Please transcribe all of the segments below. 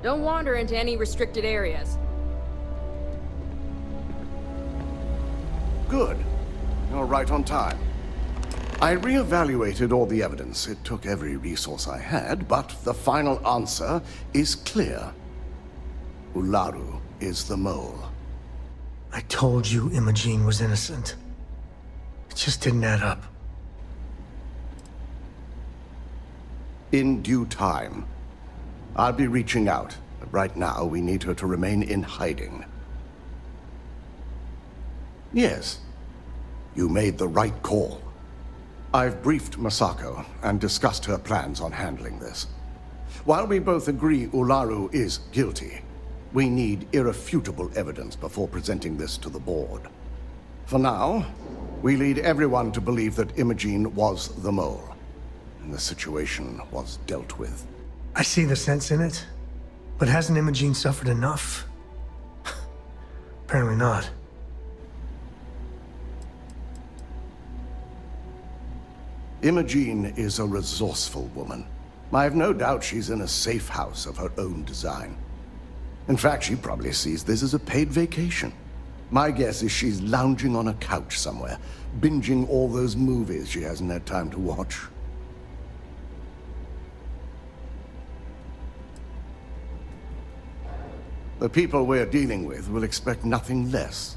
Don't wander into any restricted areas. Good. You're right on time. I re-evaluated all the evidence. It took every resource I had, but the final answer is clear. Ularu is the mole. I told you Imogene was innocent. It just didn't add up. In due time. I'll be reaching out, but right now we need her to remain in hiding. Yes, you made the right call. I've briefed Masako and discussed her plans on handling this. While we both agree Ularu is guilty, we need irrefutable evidence before presenting this to the board. For now, we lead everyone to believe that Imogene was the mole, and the situation was dealt with. I see the sense in it, but hasn't Imogene suffered enough? Apparently not. Imogene is a resourceful woman. I have no doubt she's in a safe house of her own design. In fact, she probably sees this as a paid vacation. My guess is she's lounging on a couch somewhere, binging all those movies she hasn't had time to watch. The people we're dealing with will expect nothing less.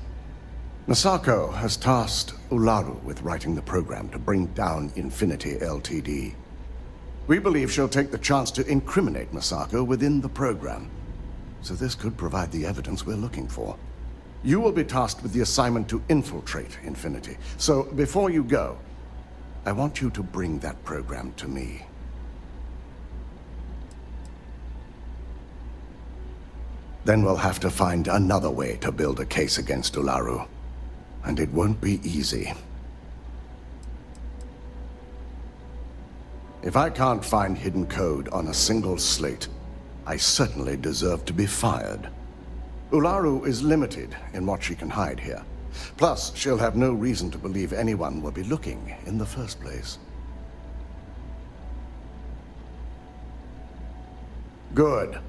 Masako has tasked Ularu with writing the program to bring down Infinity Ltd. We believe she'll take the chance to incriminate Masako within the program, so this could provide the evidence we're looking for. You will be tasked with the assignment to infiltrate Infinity, so before you go, I want you to bring that program to me. Then we'll have to find another way to build a case against Ularu. And it won't be easy. If I can't find hidden code on a single slate, I certainly deserve to be fired. Ularu is limited in what she can hide here. Plus, she'll have no reason to believe anyone will be looking in the first place. Good.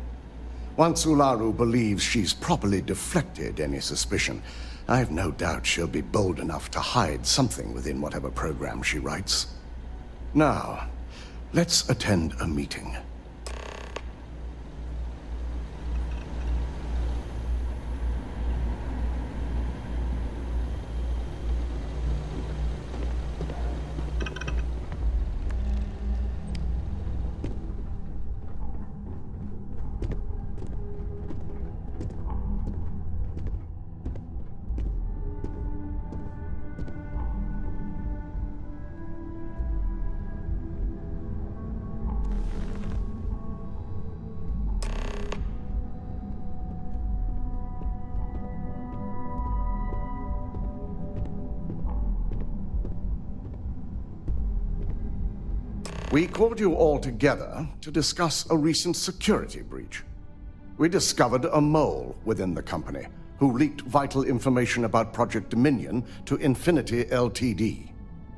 Once Ularu believes she's properly deflected any suspicion, I have no doubt she'll be bold enough to hide something within whatever program she writes. Now, let's attend a meeting. We called you all together to discuss a recent security breach. We discovered a mole within the company who leaked vital information about Project Dominion to Infinity Ltd.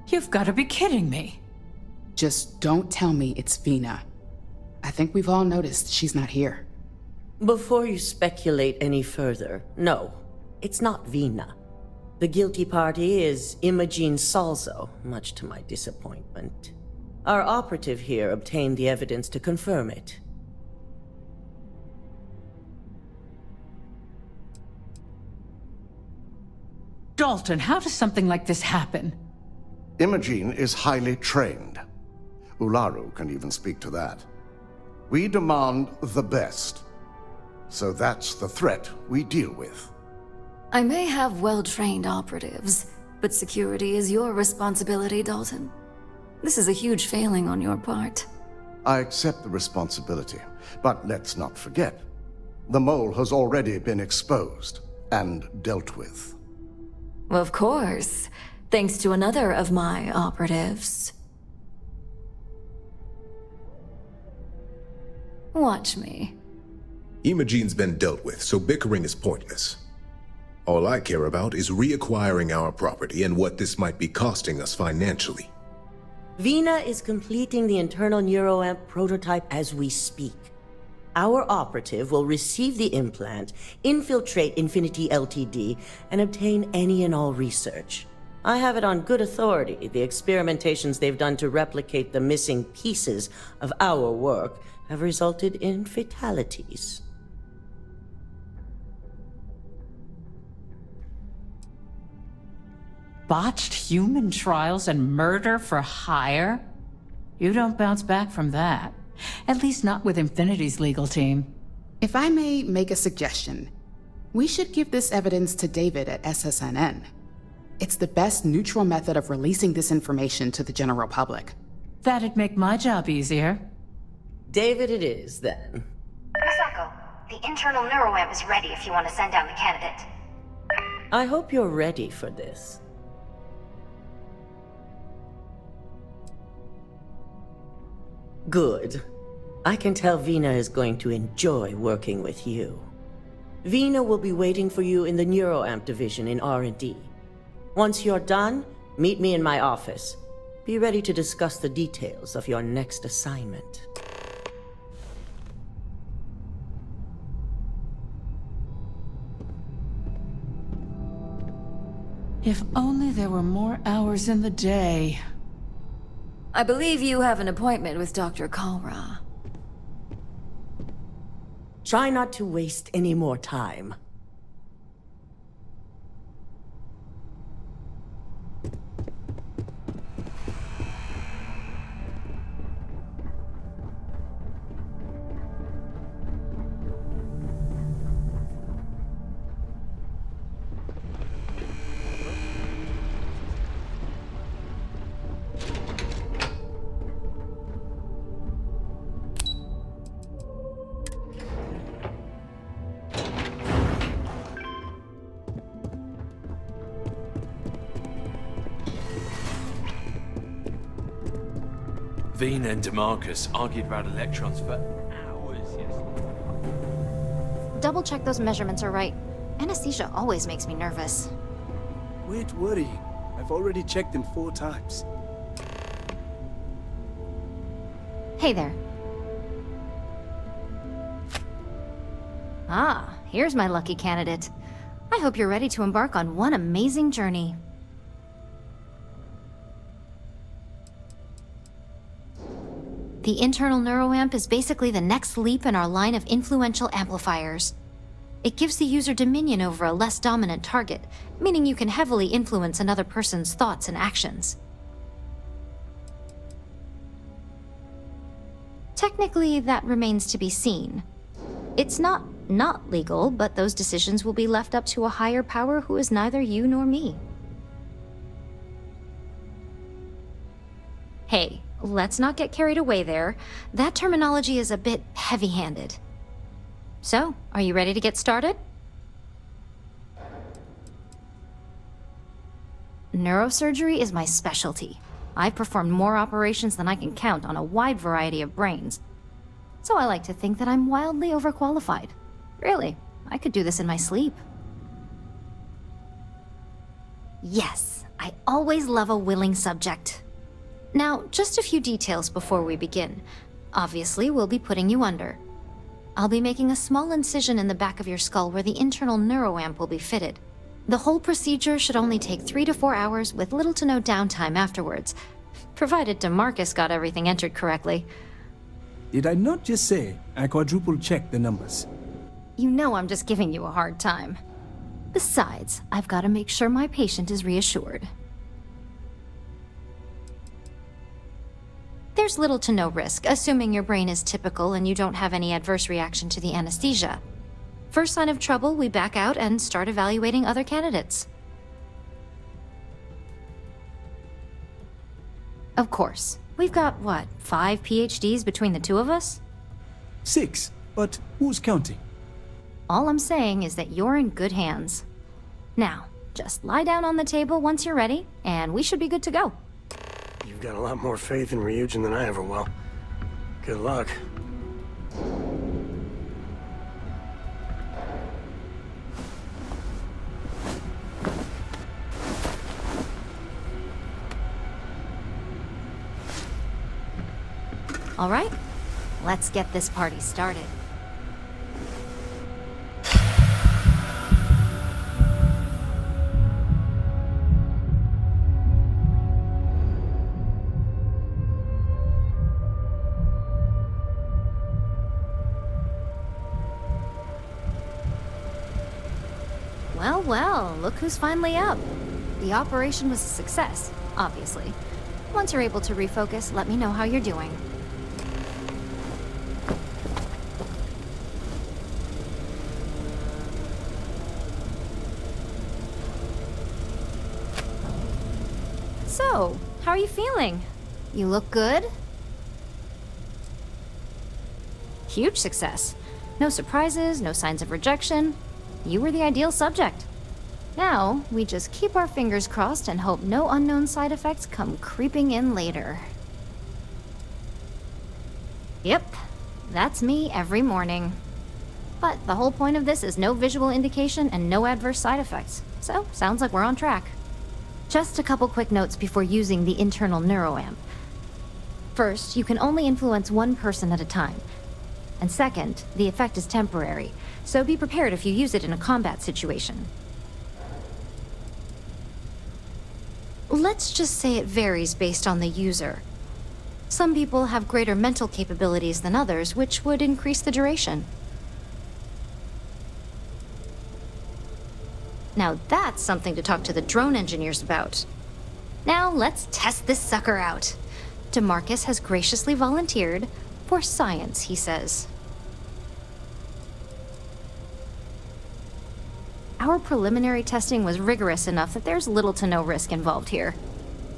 You've got to be kidding me. Just don't tell me it's Veena. I think we've all noticed she's not here. Before you speculate any further, no, it's not Veena. The guilty party is Imogene Salzo, much to my disappointment. Our operative here obtained the evidence to confirm it. Dalton, how does something like this happen? Imogene is highly trained. Ularu can even speak to that. We demand the best. So that's the threat we deal with. I may have well-trained operatives, but security is your responsibility, Dalton. This is a huge failing on your part. I accept the responsibility, but let's not forget, the mole has already been exposed and dealt with. Of course, thanks to another of my operatives. Watch me. Imogene's been dealt with, so bickering is pointless. All I care about is reacquiring our property and what this might be costing us financially. Veena is completing the internal neuroamp prototype as we speak. Our operative will receive the implant, infiltrate Infinity Ltd, and obtain any and all research. I have it on good authority the experimentations they've done to replicate the missing pieces of our work have resulted in fatalities. Botched human trials and murder for hire? You don't bounce back from that. At least not with Infinity's legal team. If I may make a suggestion, we should give this evidence to David at SSNN. It's the best neutral method of releasing this information to the general public. That'd make my job easier. David it is, then. Masako, the internal neuroamp is ready if you want to send down the candidate. I hope you're ready for this. Good. I can tell Veena is going to enjoy working with you. Veena will be waiting for you in the neuroamp division in R&D. Once you're done, meet me in my office. Be ready to discuss the details of your next assignment. If only there were more hours in the day. I believe you have an appointment with Dr. Kalra. Try not to waste any more time. Veena and DeMarcus argued about electrons for hours yesterday. Double check those measurements are right. Anesthesia always makes me nervous. Quit worrying. I've already checked them 4 times. Hey there. Ah, here's my lucky candidate. I hope you're ready to embark on one amazing journey. The internal neuroamp is basically the next leap in our line of influential amplifiers. It gives the user dominion over a less dominant target, meaning you can heavily influence another person's thoughts and actions. Technically, that remains to be seen. It's not legal, but those decisions will be left up to a higher power who is neither you nor me. Hey, let's not get carried away there. That terminology is a bit heavy-handed. So, are you ready to get started? Neurosurgery is my specialty. I've performed more operations than I can count on a wide variety of brains. So I like to think that I'm wildly overqualified. Really, I could do this in my sleep. Yes, I always love a willing subject. Now, just a few details before we begin. Obviously, we'll be putting you under. I'll be making a small incision in the back of your skull where the internal neuroamp will be fitted. The whole procedure should only take 3 to 4 hours with little to no downtime afterwards, provided DeMarcus got everything entered correctly. Did I not just say I quadruple-checked the numbers? You know I'm just giving you a hard time. Besides, I've got to make sure my patient is reassured. There's little to no risk, assuming your brain is typical and you don't have any adverse reaction to the anesthesia. First sign of trouble, we back out and start evaluating other candidates. Of course. We've got, what, 5 PhDs between the two of us? 6, but who's counting? All I'm saying is that you're in good hands. Now, just lie down on the table once you're ready, and we should be good to go. You've got a lot more faith in Ryujin than I ever will. Good luck. All right, let's get this party started. Well, well, look who's finally up. The operation was a success, obviously. Once you're able to refocus, let me know how you're doing. So, how are you feeling? You look good? Huge success. No surprises, no signs of rejection. You were the ideal subject. Now, we just keep our fingers crossed and hope no unknown side effects come creeping in later. Yep, that's me every morning. But the whole point of this is no visual indication and no adverse side effects. So, sounds like we're on track. Just a couple quick notes before using the internal neuroamp. First, you can only influence one person at a time. And second, the effect is temporary, so be prepared if you use it in a combat situation. Let's just say it varies based on the user. Some people have greater mental capabilities than others, which would increase the duration. Now that's something to talk to the drone engineers about. Now let's test this sucker out. DeMarcus has graciously volunteered for science, he says. Our preliminary testing was rigorous enough that there's little to no risk involved here.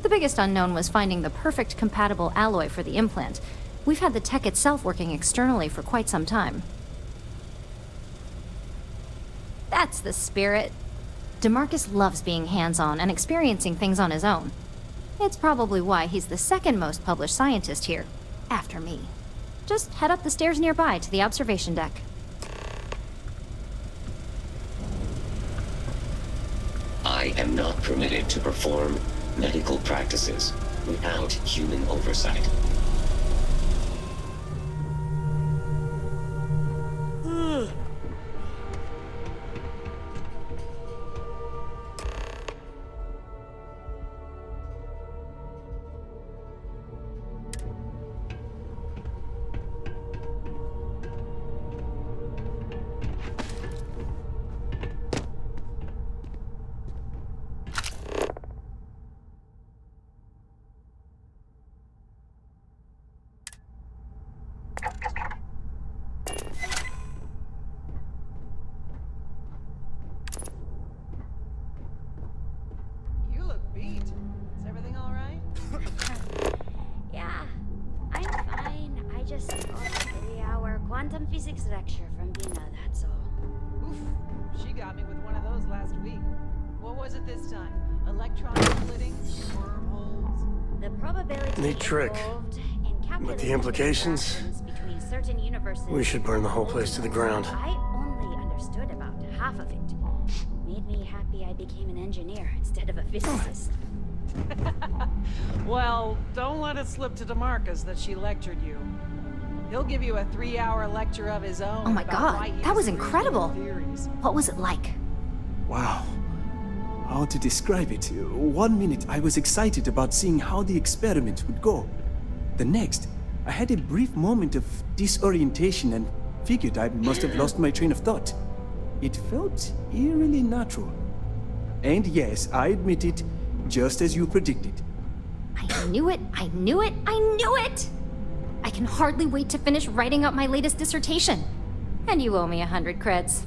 The biggest unknown was finding the perfect compatible alloy for the implant. We've had the tech itself working externally for quite some time. That's the spirit. DeMarcus loves being hands-on and experiencing things on his own. It's probably why he's the second most published scientist here, after me. Just head up the stairs nearby to the observation deck. I am not permitted to perform medical practices without human oversight. Physics lecture from Veena, that's all. Oof, she got me with one of those last week. What was it this time? Electron splitting? Wormholes? The probability Neat trick. But the implications? Between certain universes. We should burn the whole place to the ground. I only understood about half of it. Made me happy I became an engineer instead of a physicist. Well, don't let it slip to DeMarcus that she lectured you. He'll give you a 3-hour lecture of his own. Oh my god, that was incredible. What was it like? Wow. How to describe it? 1 minute I was excited about seeing how the experiment would go. The next, I had a brief moment of disorientation and figured I must have lost my train of thought. It felt eerily natural. And yes, I admit it, just as you predicted. I knew it, I knew it, I knew it! I can hardly wait to finish writing up my latest dissertation. And you owe me 100 creds.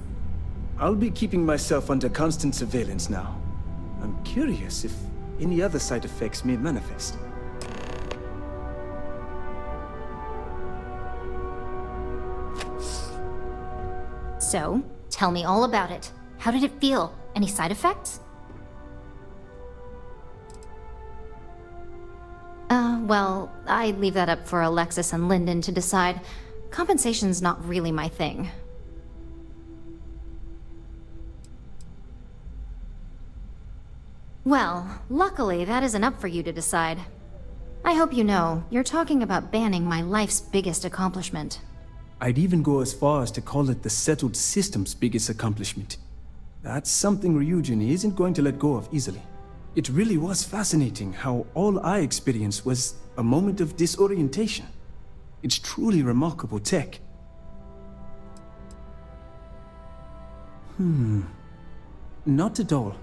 I'll be keeping myself under constant surveillance now. I'm curious if any other side effects may manifest. So, tell me all about it. How did it feel? Any side effects? Well, I'd leave that up for Alexis and Linden to decide. Compensation's not really my thing. Well, luckily that isn't up for you to decide. I hope you know, you're talking about banning my life's biggest accomplishment. I'd even go as far as to call it the settled system's biggest accomplishment. That's something Ryujin isn't going to let go of easily. It really was fascinating how all I experienced was a moment of disorientation. It's truly remarkable tech. Not at all.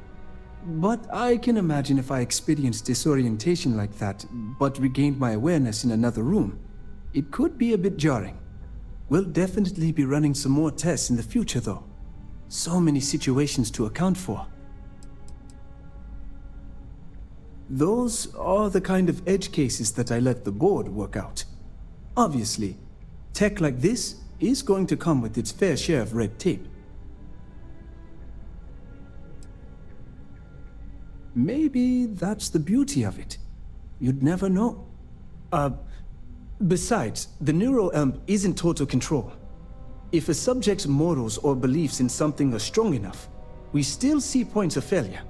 But I can imagine if I experienced disorientation like that, but regained my awareness in another room. It could be a bit jarring. We'll definitely be running some more tests in the future, though. So many situations to account for. Those are the kind of edge cases that I let the board work out. Obviously, tech like this is going to come with its fair share of red tape. Maybe that's the beauty of it. You'd never know. Besides, the neuroamp isn't total control. If a subject's morals or beliefs in something are strong enough, we still see points of failure.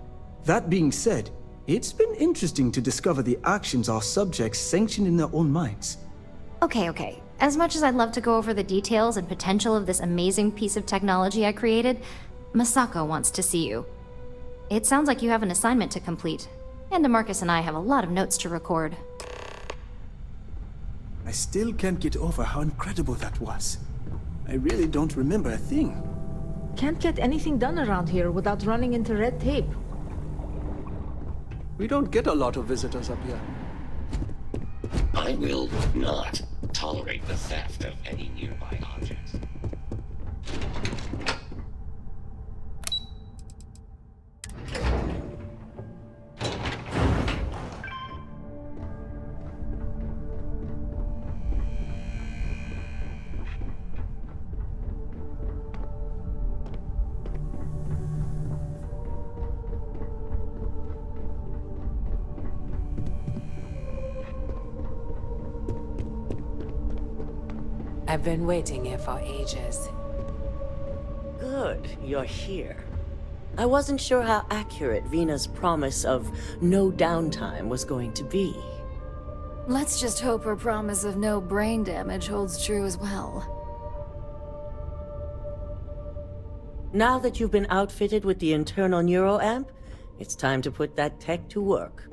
That being said, it's been interesting to discover the actions our subjects sanction in their own minds. Okay. As much as I'd love to go over the details and potential of this amazing piece of technology I created, Masako wants to see you. It sounds like you have an assignment to complete, and DeMarcus and I have a lot of notes to record. I still can't get over how incredible that was. I really don't remember a thing. Can't get anything done around here without running into red tape. We don't get a lot of visitors up here. I will not tolerate the theft of any nearby objects. I've been waiting here for ages. Good, you're here. I wasn't sure how accurate Veena's promise of no downtime was going to be. Let's just hope her promise of no brain damage holds true as well. Now that you've been outfitted with the internal neuroamp, it's time to put that tech to work.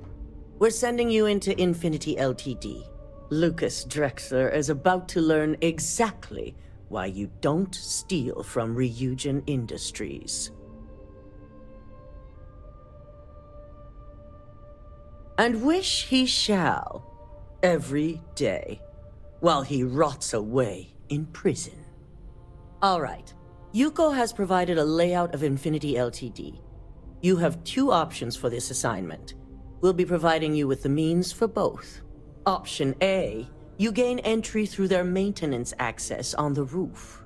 We're sending you into Infinity Ltd. Lucas Drexler is about to learn exactly why you don't steal from Ryujin Industries. And wish he shall, every day, while he rots away in prison. All right, Yuko has provided a layout of Infinity Ltd. You have two options for this assignment. We'll be providing you with the means for both. Option A, you gain entry through their maintenance access on the roof.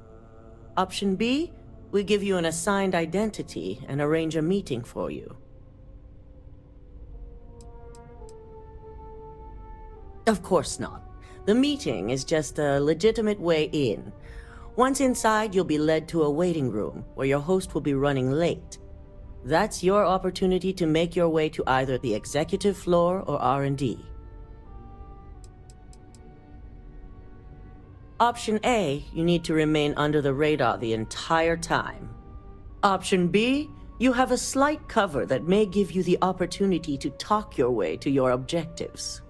Option B, we give you an assigned identity and arrange a meeting for you. Of course not. The meeting is just a legitimate way in. Once inside, you'll be led to a waiting room where your host will be running late. That's your opportunity to make your way to either the executive floor or R&D. Option A, you need to remain under the radar the entire time. Option B, you have a slight cover that may give you the opportunity to talk your way to your objectives.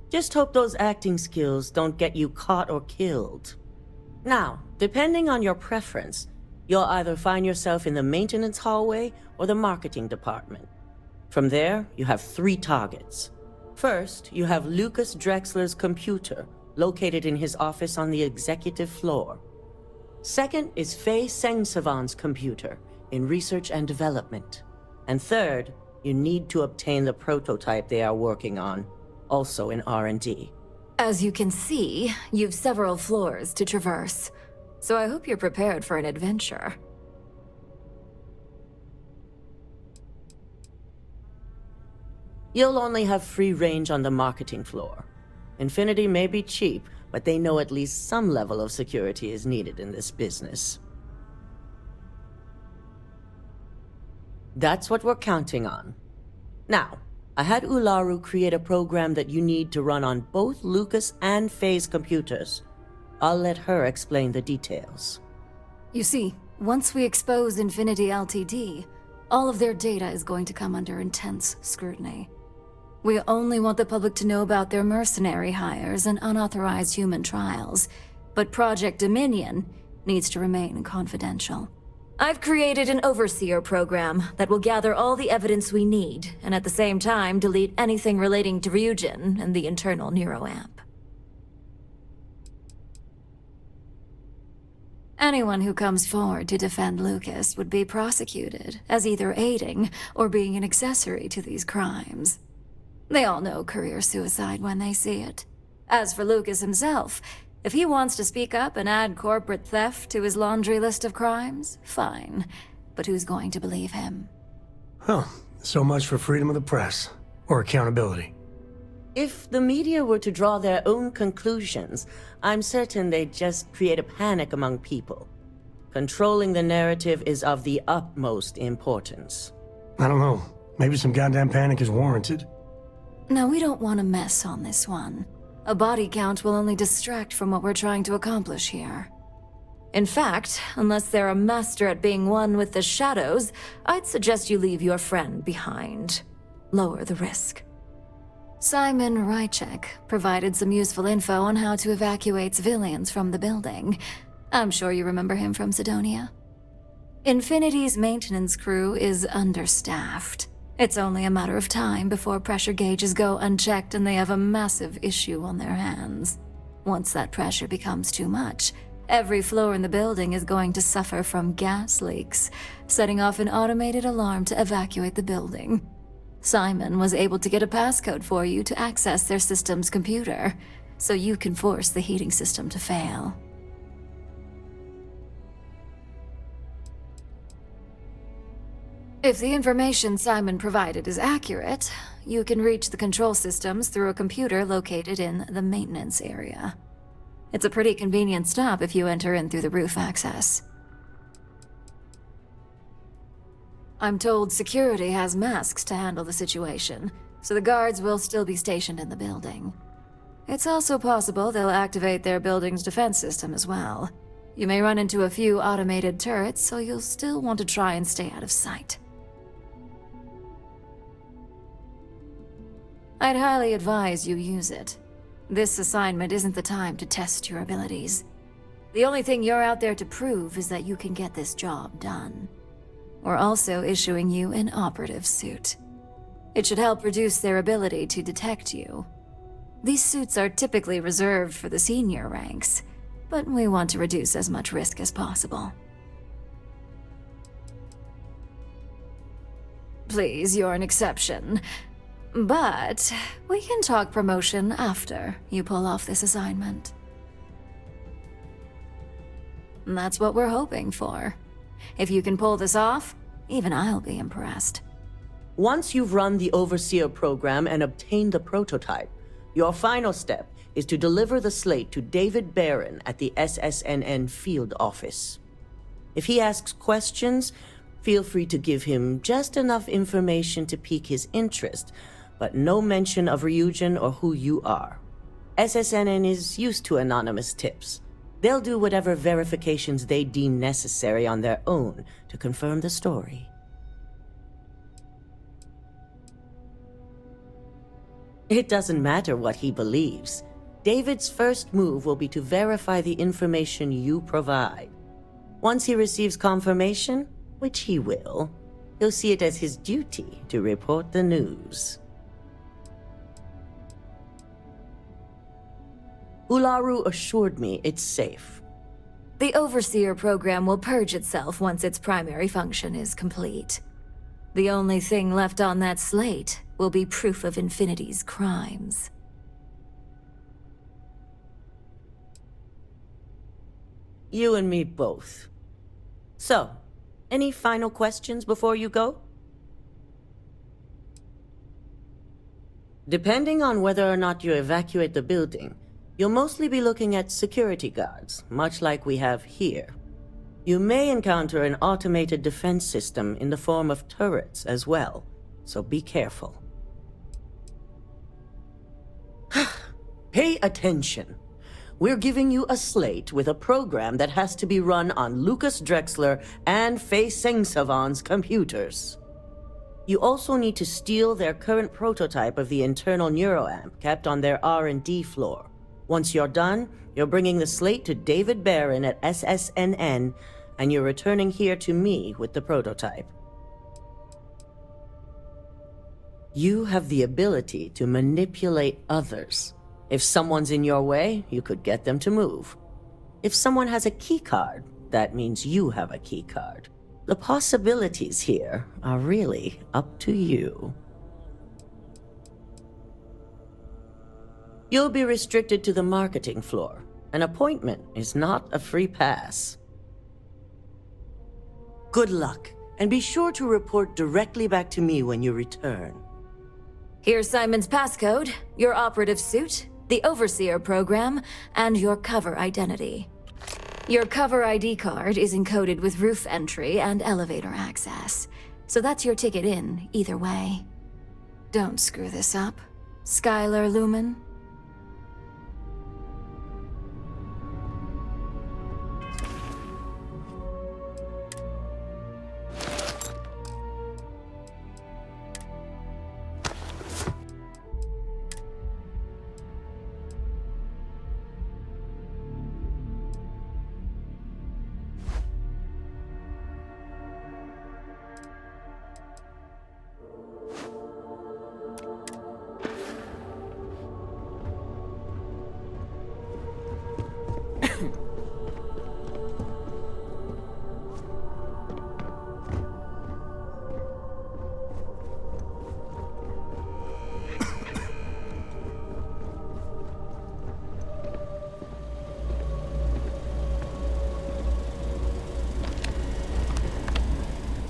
Just hope those acting skills don't get you caught or killed. Now, depending on your preference, you'll either find yourself in the maintenance hallway or the marketing department. From there, you have 3 targets. First, you have Lucas Drexler's computer, located in his office on the executive floor. Second is Faye Sengsavan's computer, in research and development. And third, you need to obtain the prototype they are working on, also in R&D. As you can see, you've several floors to traverse, so I hope you're prepared for an adventure. You'll only have free range on the marketing floor. Infinity may be cheap, but they know at least some level of security is needed in this business. That's what we're counting on. Now, I had Ularu create a program that you need to run on both Lucas and Faye's computers. I'll let her explain the details. You see, once we expose Infinity Ltd, all of their data is going to come under intense scrutiny. We only want the public to know about their mercenary hires and unauthorized human trials, but Project Dominion needs to remain confidential. I've created an overseer program that will gather all the evidence we need, and at the same time delete anything relating to Ryujin and the internal neuroamp. Anyone who comes forward to defend Lucas would be prosecuted as either aiding or being an accessory to these crimes. They all know career suicide when they see it. As for Lucas himself, if he wants to speak up and add corporate theft to his laundry list of crimes, fine. But who's going to believe him? Well, so much for freedom of the press. Or accountability. If the media were to draw their own conclusions, I'm certain they'd just create a panic among people. Controlling the narrative is of the utmost importance. I don't know. Maybe some goddamn panic is warranted. No, we don't want to mess on this one. A body count will only distract from what we're trying to accomplish here. In fact, unless they're a master at being one with the shadows, I'd suggest you leave your friend behind. Lower the risk. Simon Rychek provided some useful info on how to evacuate civilians from the building. I'm sure you remember him from Sidonia. Infinity's maintenance crew is understaffed. It's only a matter of time before pressure gauges go unchecked and they have a massive issue on their hands. Once that pressure becomes too much, every floor in the building is going to suffer from gas leaks, setting off an automated alarm to evacuate the building. Simon was able to get a passcode for you to access their system's computer, so you can force the heating system to fail. If the information Simon provided is accurate, you can reach the control systems through a computer located in the maintenance area. It's a pretty convenient stop if you enter in through the roof access. I'm told security has masks to handle the situation, so the guards will still be stationed in the building. It's also possible they'll activate their building's defense system as well. You may run into a few automated turrets, so you'll still want to try and stay out of sight. I'd highly advise you use it. This assignment isn't the time to test your abilities. The only thing you're out there to prove is that you can get this job done. We're also issuing you an operative suit. It should help reduce their ability to detect you. These suits are typically reserved for the senior ranks, but we want to reduce as much risk as possible. Please, you're an exception. But we can talk promotion after you pull off this assignment. And that's what we're hoping for. If you can pull this off, even I'll be impressed. Once you've run the Overseer program and obtained the prototype, your final step is to deliver the slate to David Barron at the SSNN field office. If he asks questions, feel free to give him just enough information to pique his interest, but no mention of Ryujin or who you are. SSNN is used to anonymous tips. They'll do whatever verifications they deem necessary on their own to confirm the story. It doesn't matter what he believes. David's first move will be to verify the information you provide. Once he receives confirmation, which he will, he'll see it as his duty to report the news. Ularu assured me it's safe. The Overseer program will purge itself once its primary function is complete. The only thing left on that slate will be proof of Infinity's crimes. You and me both. So, any final questions before you go? Depending on whether or not you evacuate the building, you'll mostly be looking at security guards, much like we have here. You may encounter an automated defense system in the form of turrets as well, so be careful. Pay attention. We're giving you a slate with a program that has to be run on Lucas Drexler and Faye Sengsavan's computers. You also need to steal their current prototype of the internal neuroamp kept on their R&D floor. Once you're done, you're bringing the slate to David Barron at SSNN, and you're returning here to me with the prototype. You have the ability to manipulate others. If someone's in your way, you could get them to move. If someone has a keycard, that means you have a keycard. The possibilities here are really up to you. You'll be restricted to the marketing floor. An appointment is not a free pass. Good luck, and be sure to report directly back to me when you return. Here's Simon's passcode, your operative suit, the Overseer program, and your cover identity. Your cover ID card is encoded with roof entry and elevator access, so that's your ticket in, either way. Don't screw this up, Skylar Lumen.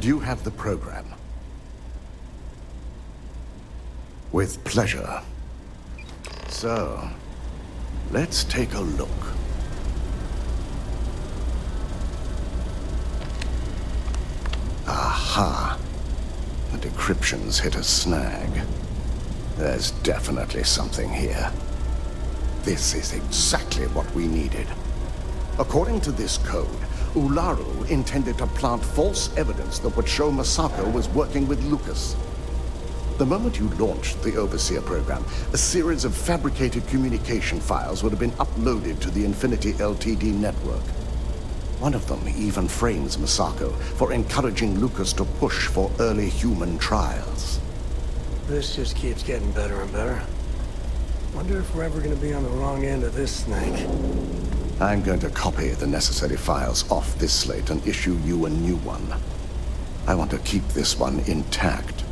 Do you have the program? With pleasure. So, let's take a look. Aha! The decryption's hit a snag. There's definitely something here. This is exactly what we needed. According to this code, Ularu intended to plant false evidence that would show Masako was working with Lucas. The moment you launched the Overseer program, a series of fabricated communication files would have been uploaded to the Infinity LTD network. One of them even frames Masako for encouraging Lucas to push for early human trials. This just keeps getting better and better. Wonder if we're ever going to be on the wrong end of this snake. I'm going to copy the necessary files off this slate and issue you a new one. I want to keep this one intact,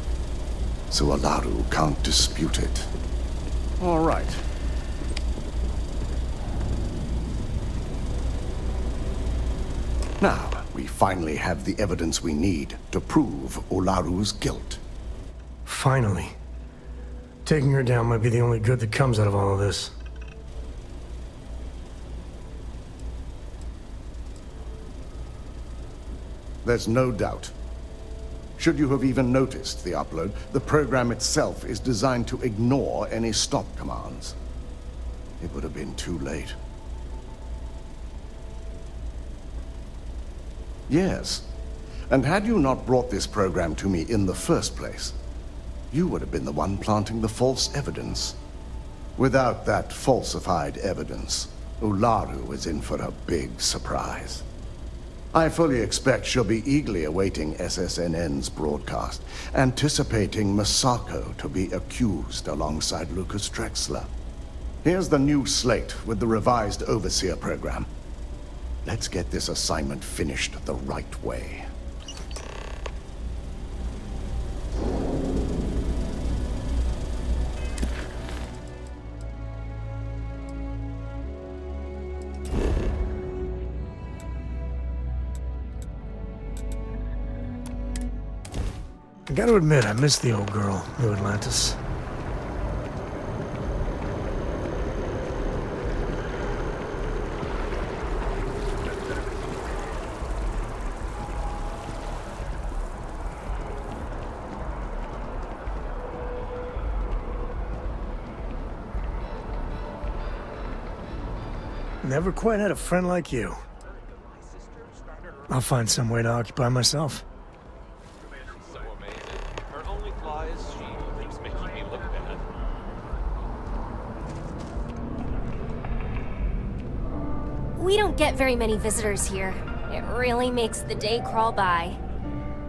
so Ularu can't dispute it. All right. Now, we finally have the evidence we need to prove Ularu's guilt. Finally. Taking her down might be the only good that comes out of all of this. There's no doubt. Should you have even noticed the upload, the program itself is designed to ignore any stop commands. It would have been too late. Yes, and had you not brought this program to me in the first place, you would have been the one planting the false evidence. Without that falsified evidence, Ularu is in for a big surprise. I fully expect she'll be eagerly awaiting SSNN's broadcast, anticipating Masako to be accused alongside Lucas Drexler. Here's the new slate with the revised Overseer program. Let's get this assignment finished the right way. I gotta admit, I miss the old girl, New Atlantis. Never quite had a friend like you. I'll find some way to occupy myself. So amazing. Her only flaw is she keeps making me look bad. We don't get very many visitors here. It really makes the day crawl by.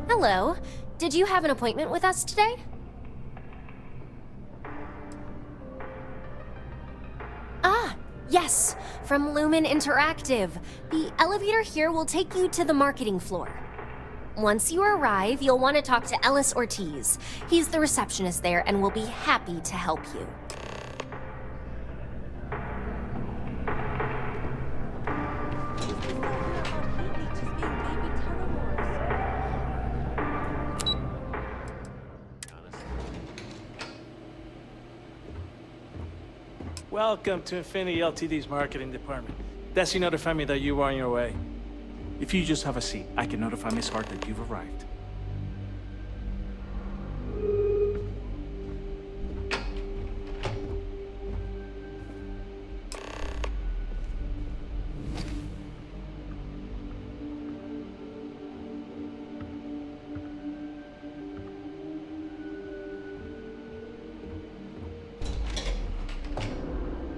Hello. Did you have an appointment with us today? Ah, yes. From Lumen Interactive. The elevator here will take you to the marketing floor. Once you arrive, you'll want to talk to Ellis Ortiz. He's the receptionist there and will be happy to help you. Welcome to Infinity Ltd's marketing department. Dezi notified me that you were on your way. If you just have a seat, I can notify Miss Hart that you've arrived.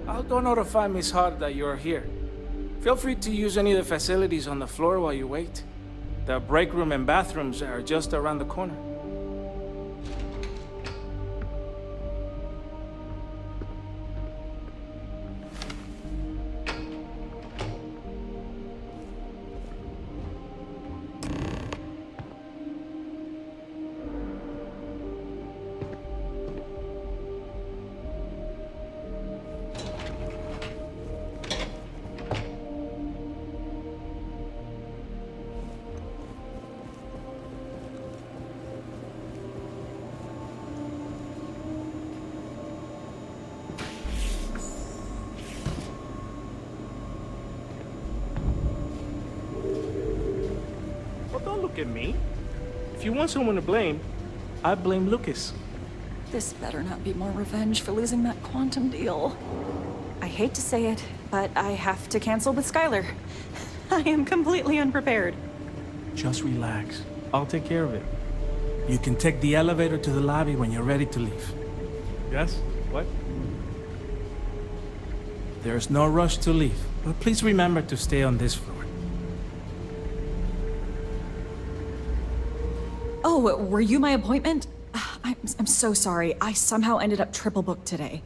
I'll go notify Miss Hart that you're here. Feel free to use any of the facilities on the floor while you wait. The break room and bathrooms are just around the corner. At me. If you want someone to blame, I blame Lucas. This better not be more revenge for losing that quantum deal. I hate to say it, but I have to cancel with Skylar. I am completely unprepared. Just relax. I'll take care of it. You can take the elevator to the lobby when you're ready to leave. Yes? What? There's no rush to leave, but please remember to stay on this floor. Oh, were you my appointment? I'm so sorry. I somehow ended up triple booked today.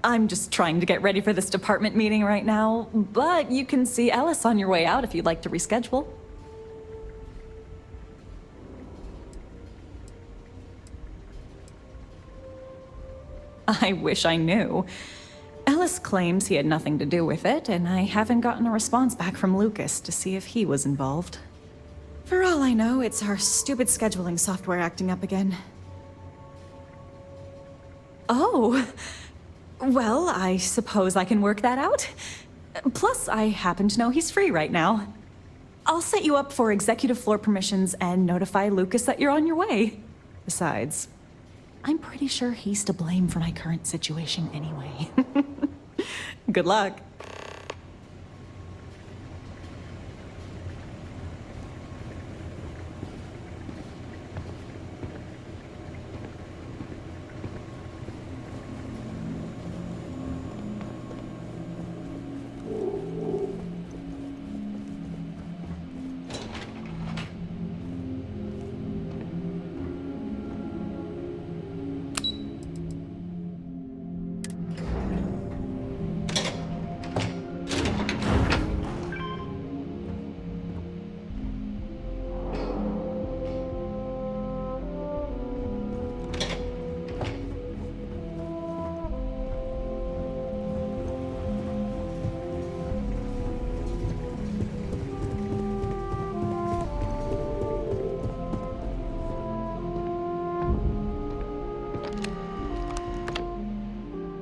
I'm just trying to get ready for this department meeting right now, but you can see Ellis on your way out if you'd like to reschedule. I wish I knew. Ellis claims he had nothing to do with it, and I haven't gotten a response back from Lucas to see if he was involved. For all I know, it's our stupid scheduling software acting up again. Oh, well, I suppose I can work that out. Plus, I happen to know he's free right now. I'll set you up for executive floor permissions and notify Lucas that you're on your way. Besides, I'm pretty sure he's to blame for my current situation anyway. Good luck.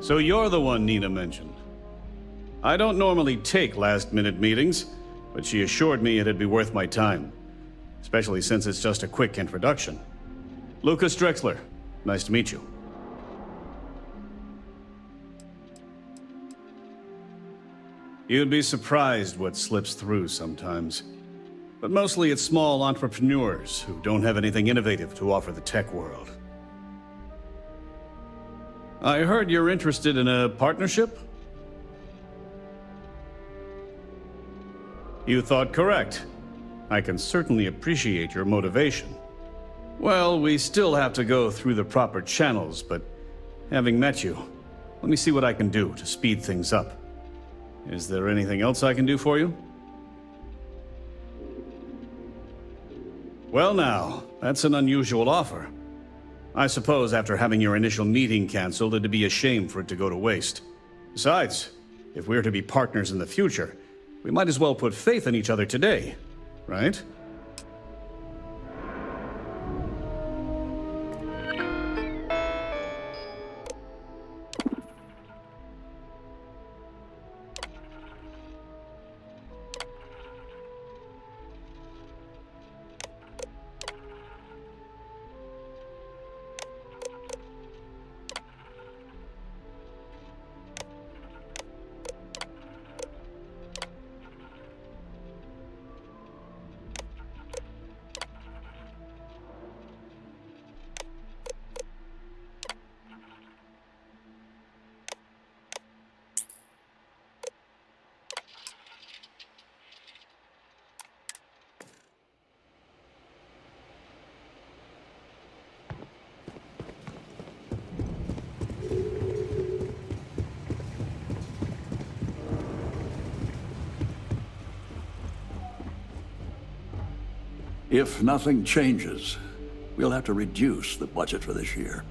So you're the one Nina mentioned. I don't normally take last-minute meetings, but she assured me it'd be worth my time. Especially since it's just a quick introduction. Lucas Drexler, nice to meet you. You'd be surprised what slips through sometimes. But mostly it's small entrepreneurs who don't have anything innovative to offer the tech world. I heard you're interested in a partnership? You thought correct. I can certainly appreciate your motivation. Well, we still have to go through the proper channels, but having met you, let me see what I can do to speed things up. Is there anything else I can do for you? Well now, that's an unusual offer. I suppose after having your initial meeting canceled, it'd be a shame for it to go to waste. Besides, if we're to be partners in the future, we might as well put faith in each other today, right? If nothing changes, we'll have to reduce the budget for this year.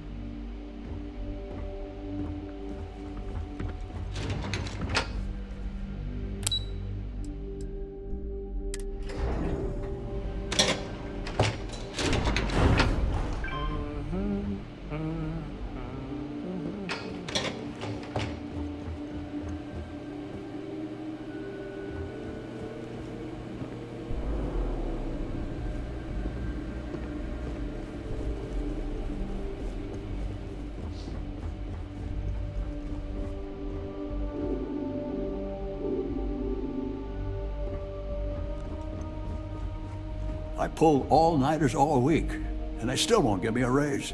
I pulled all-nighters all week, and they still won't give me a raise.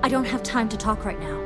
I don't have time to talk right now.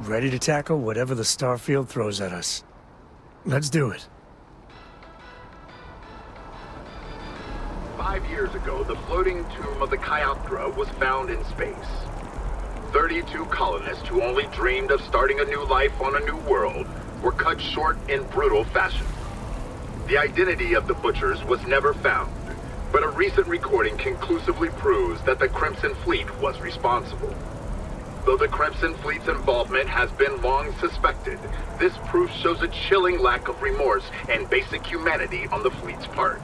Ready to tackle whatever the Starfield throws at us. Let's do it. 5 years ago, the floating tomb of the Kyoptra was found in space. 32 colonists who only dreamed of starting a new life on a new world were cut short in brutal fashion. The identity of the butchers was never found, but a recent recording conclusively proves that the Crimson Fleet was responsible. Though the Crimson Fleet's involvement has been long suspected, this proof shows a chilling lack of remorse and basic humanity on the fleet's part.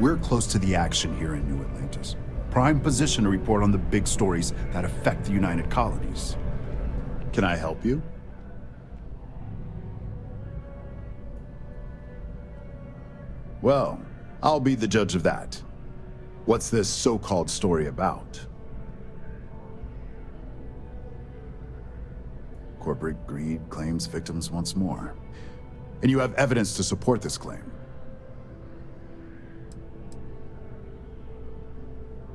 We're close to the action here in New Atlantis. Prime position to report on the big stories that affect the United Colonies. Can I help you? Well, I'll be the judge of that. What's this so-called story about? Corporate greed claims victims once more. And you have evidence to support this claim.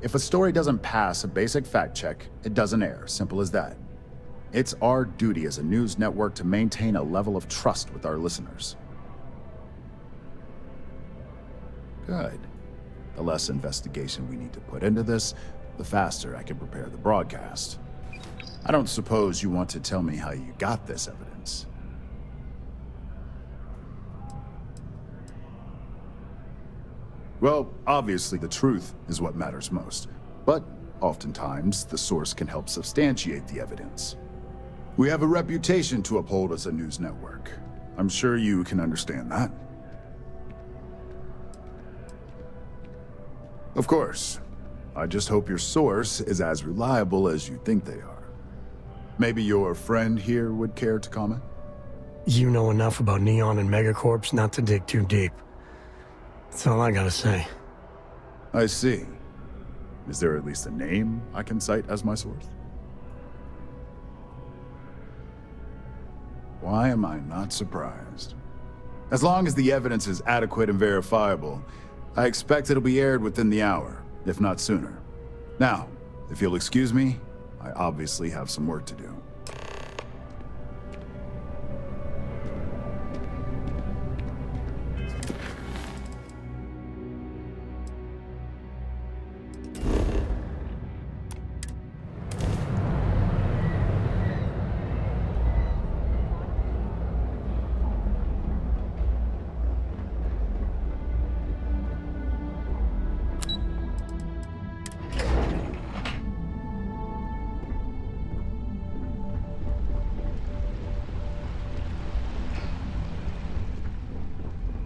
If a story doesn't pass a basic fact check, it doesn't air. Simple as that. It's our duty as a news network to maintain a level of trust with our listeners. Good. The less investigation we need to put into this, the faster I can prepare the broadcast. I don't suppose you want to tell me how you got this evidence. Well, obviously the truth is what matters most, but oftentimes the source can help substantiate the evidence. We have a reputation to uphold as a news network. I'm sure you can understand that. Of course. I just hope your source is as reliable as you think they are. Maybe your friend here would care to comment? You know enough about Neon and Megacorps not to dig too deep. That's all I gotta say. I see. Is there at least a name I can cite as my source? Why am I not surprised? As long as the evidence is adequate and verifiable, I expect it'll be aired within the hour, if not sooner. Now, if you'll excuse me, I obviously have some work to do.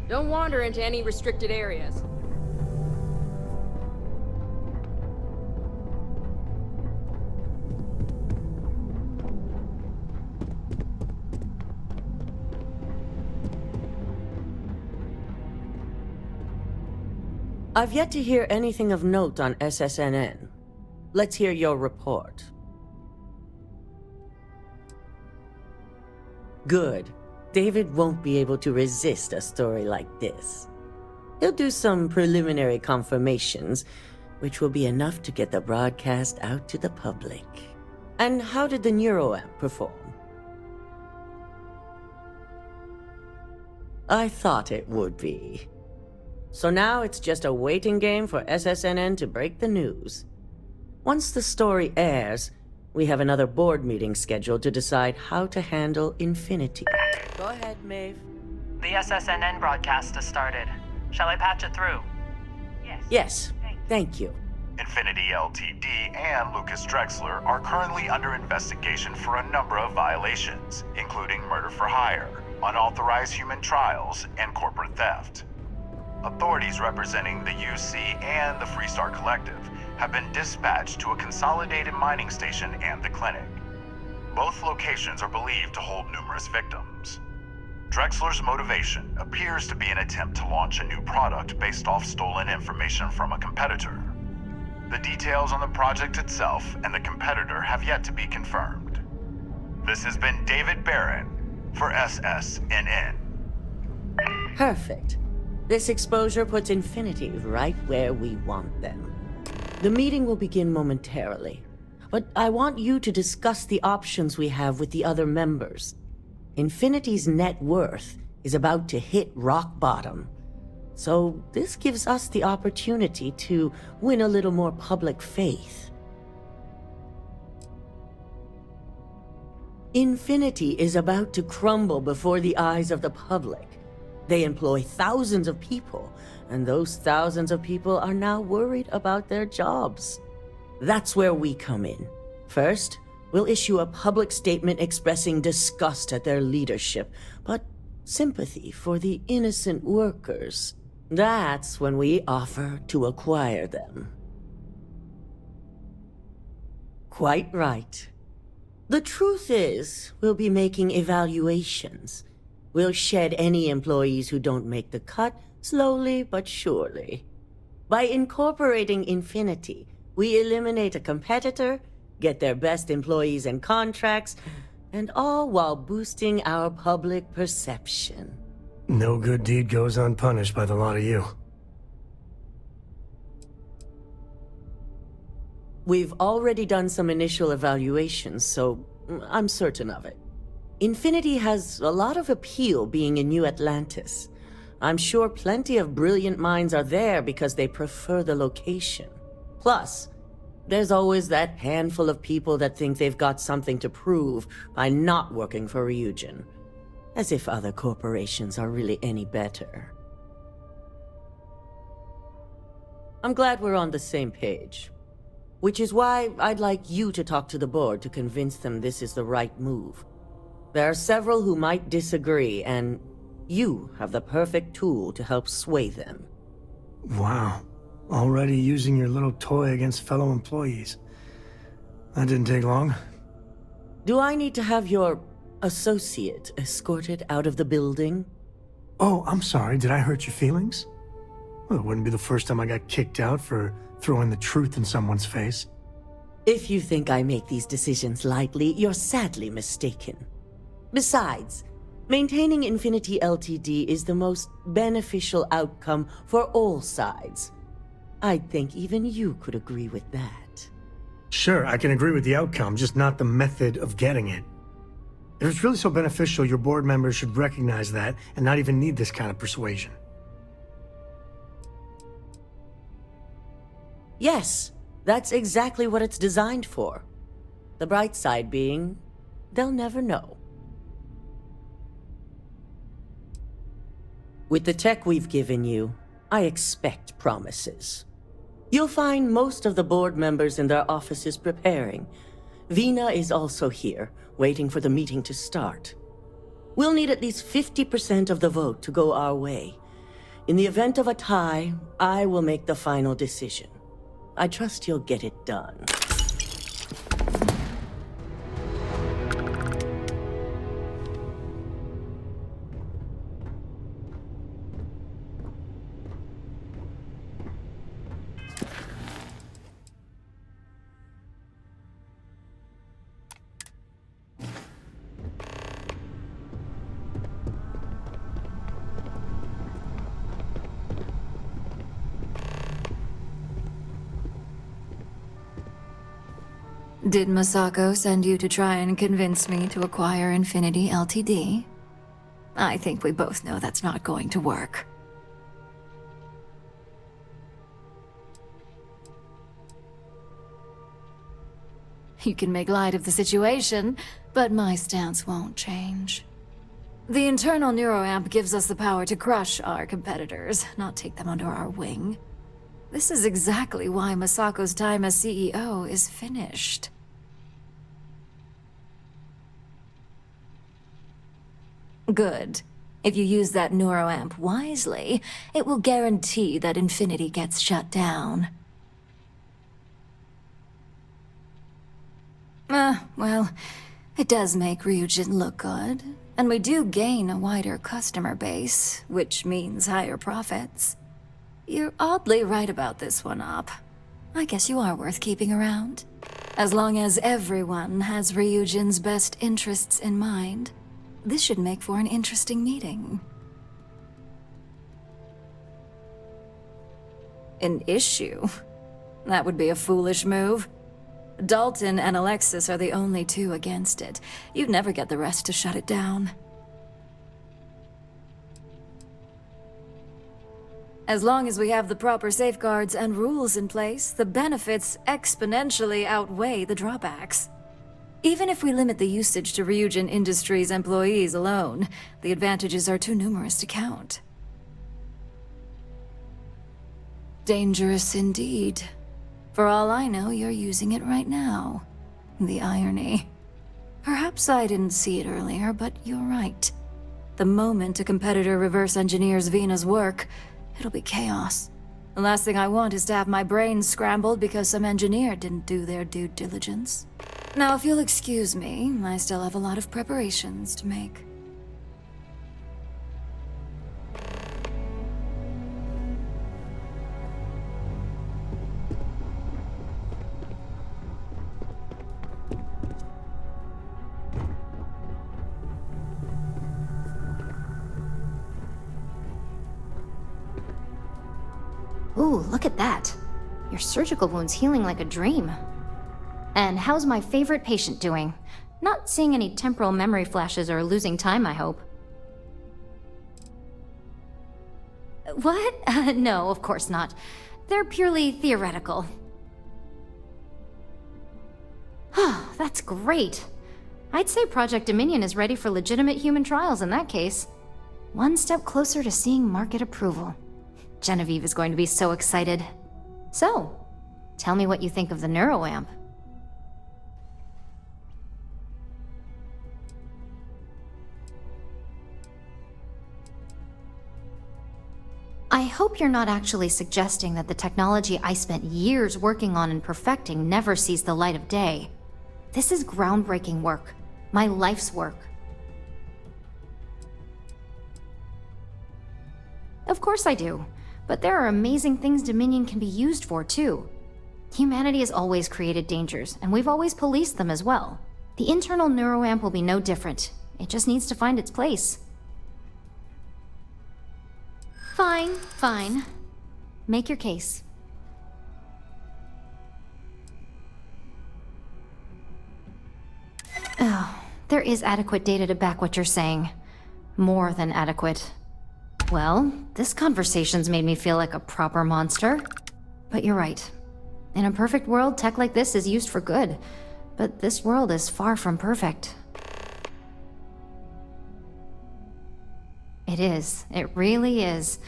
Don't wander into any restricted areas. I've yet to hear anything of note on SSNN. Let's hear your report. Good. David won't be able to resist a story like this. He'll do some preliminary confirmations, which will be enough to get the broadcast out to the public. And how did the neuroamp perform? I thought it would be. So now it's just a waiting game for SSNN to break the news. Once the story airs, we have another board meeting scheduled to decide how to handle Infinity. Go ahead, Maeve. The SSNN broadcast has started. Shall I patch it through? Yes, thank you. Infinity Ltd. and Lucas Drexler are currently under investigation for a number of violations, including murder for hire, unauthorized human trials, and corporate theft. Authorities representing the UC and the Freestar Collective have been dispatched to a consolidated mining station and the clinic. Both locations are believed to hold numerous victims. Drexler's motivation appears to be an attempt to launch a new product based off stolen information from a competitor. The details on the project itself and the competitor have yet to be confirmed. This has been David Barron for SSNN. Perfect. This exposure puts Infinity right where we want them. The meeting will begin momentarily, but I want you to discuss the options we have with the other members. Infinity's net worth is about to hit rock bottom, so this gives us the opportunity to win a little more public faith. Infinity is about to crumble before the eyes of the public. They employ thousands of people, and those thousands of people are now worried about their jobs. That's where we come in. First, we'll issue a public statement expressing disgust at their leadership, but sympathy for the innocent workers. That's when we offer to acquire them. Quite right. The truth is, we'll be making evaluations. We'll shed any employees who don't make the cut, slowly but surely. By incorporating Infinity, we eliminate a competitor, get their best employees and contracts, and all while boosting our public perception. No good deed goes unpunished by the lot of you. We've already done some initial evaluations, so I'm certain of it. Infinity has a lot of appeal being in New Atlantis. I'm sure plenty of brilliant minds are there because they prefer the location. Plus, there's always that handful of people that think they've got something to prove by not working for Ryujin. As if other corporations are really any better. I'm glad we're on the same page. Which is why I'd like you to talk to the board to convince them this is the right move. There are several who might disagree, and you have the perfect tool to help sway them. Wow. Already using your little toy against fellow employees. That didn't take long. Do I need to have your associate escorted out of the building? Oh, I'm sorry. Did I hurt your feelings? Well, it wouldn't be the first time I got kicked out for throwing the truth in someone's face. If you think I make these decisions lightly, you're sadly mistaken. Besides, maintaining Infinity Ltd is the most beneficial outcome for all sides. I think even you could agree with that. Sure, I can agree with the outcome, just not the method of getting it. If it's really so beneficial, your board members should recognize that and not even need this kind of persuasion. Yes, that's exactly what it's designed for. The bright side being, they'll never know. With the tech we've given you, I expect promises. You'll find most of the board members in their offices preparing. Veena is also here, waiting for the meeting to start. We'll need at least 50% of the vote to go our way. In the event of a tie, I will make the final decision. I trust you'll get it done. Did Masako send you to try and convince me to acquire Infinity Ltd? I think we both know that's not going to work. You can make light of the situation, but my stance won't change. The internal neuroamp gives us the power to crush our competitors, not take them under our wing. This is exactly why Masako's time as CEO is finished. Good. If you use that neuroamp wisely, it will guarantee that Infinity gets shut down. Well, it does make Ryujin look good, and we do gain a wider customer base, which means higher profits. You're oddly right about this one, Op. I guess you are worth keeping around. As long as everyone has Ryujin's best interests in mind, this should make for an interesting meeting. An issue? That would be a foolish move. Dalton and Alexis are the only two against it. You'd never get the rest to shut it down. As long as we have the proper safeguards and rules in place, the benefits exponentially outweigh the drawbacks. Even if we limit the usage to Ryujin Industries employees alone, the advantages are too numerous to count. Dangerous indeed. For all I know, you're using it right now. The irony. Perhaps I didn't see it earlier, but you're right. The moment a competitor reverse engineers Veena's work, it'll be chaos. The last thing I want is to have my brain scrambled because some engineer didn't do their due diligence. Now, if you'll excuse me, I still have a lot of preparations to make. Ooh, look at that. Your surgical wound's healing like a dream. And how's my favorite patient doing? Not seeing any temporal memory flashes or losing time, I hope. What? No, of course not. They're purely theoretical. That's great. I'd say Project Dominion is ready for legitimate human trials in that case. One step closer to seeing market approval. Genevieve is going to be so excited. So, tell me what you think of the neuroamp. I hope you're not actually suggesting that the technology I spent years working on and perfecting never sees the light of day. This is groundbreaking work. My life's work. Of course I do. But there are amazing things Dominion can be used for, too. Humanity has always created dangers, and we've always policed them as well. The internal neuroamp will be no different. It just needs to find its place. Fine, fine. Make your case. Oh, there is adequate data to back what you're saying. More than adequate. Well, this conversation's made me feel like a proper monster. But you're right. In a perfect world, tech like this is used for good. But this world is far from perfect. It is. It really is.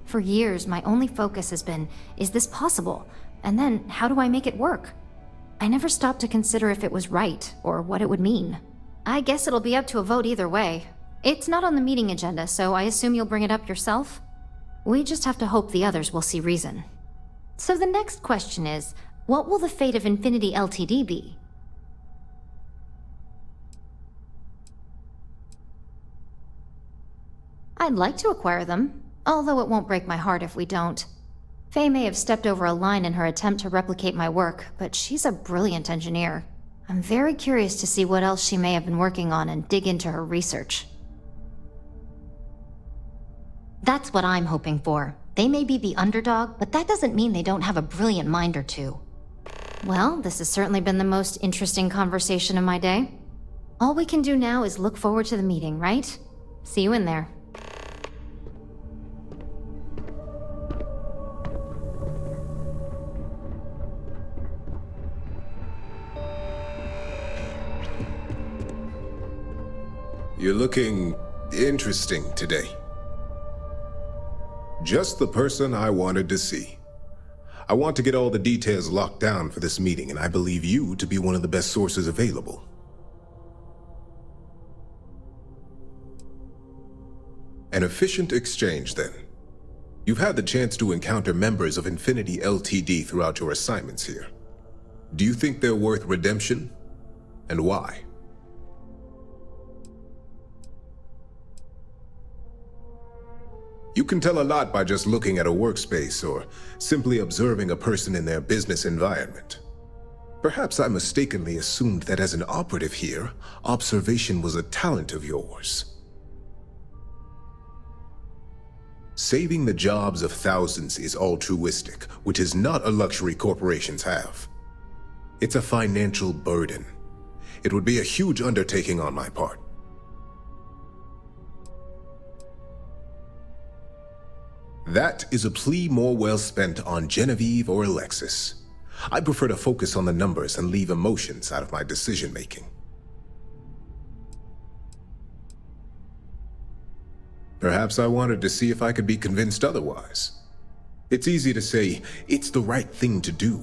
For years, my only focus has been, is this possible? And then, how do I make it work? I never stopped to consider if it was right, or what it would mean. I guess it'll be up to a vote either way. It's not on the meeting agenda, so I assume you'll bring it up yourself? We just have to hope the others will see reason. So the next question is, what will the fate of Infinity Ltd be? I'd like to acquire them, although it won't break my heart if we don't. Faye may have stepped over a line in her attempt to replicate my work, but she's a brilliant engineer. I'm very curious to see what else she may have been working on and dig into her research. That's what I'm hoping for. They may be the underdog, but that doesn't mean they don't have a brilliant mind or two. Well, this has certainly been the most interesting conversation of my day. All we can do now is look forward to the meeting, right? See you in there. You're looking interesting today. Just the person I wanted to see. I want to get all the details locked down for this meeting, and I believe you to be one of the best sources available. An efficient exchange, then. You've had the chance to encounter members of Infinity Ltd throughout your assignments here. Do you think they're worth redemption? And why? You can tell a lot by just looking at a workspace or simply observing a person in their business environment. Perhaps I mistakenly assumed that as an operative here, observation was a talent of yours. Saving the jobs of thousands is altruistic, which is not a luxury corporations have. It's a financial burden. It would be a huge undertaking on my part. That is a plea more well spent on Genevieve or Alexis. I prefer to focus on the numbers and leave emotions out of my decision-making. Perhaps I wanted to see if I could be convinced otherwise. It's easy to say, it's the right thing to do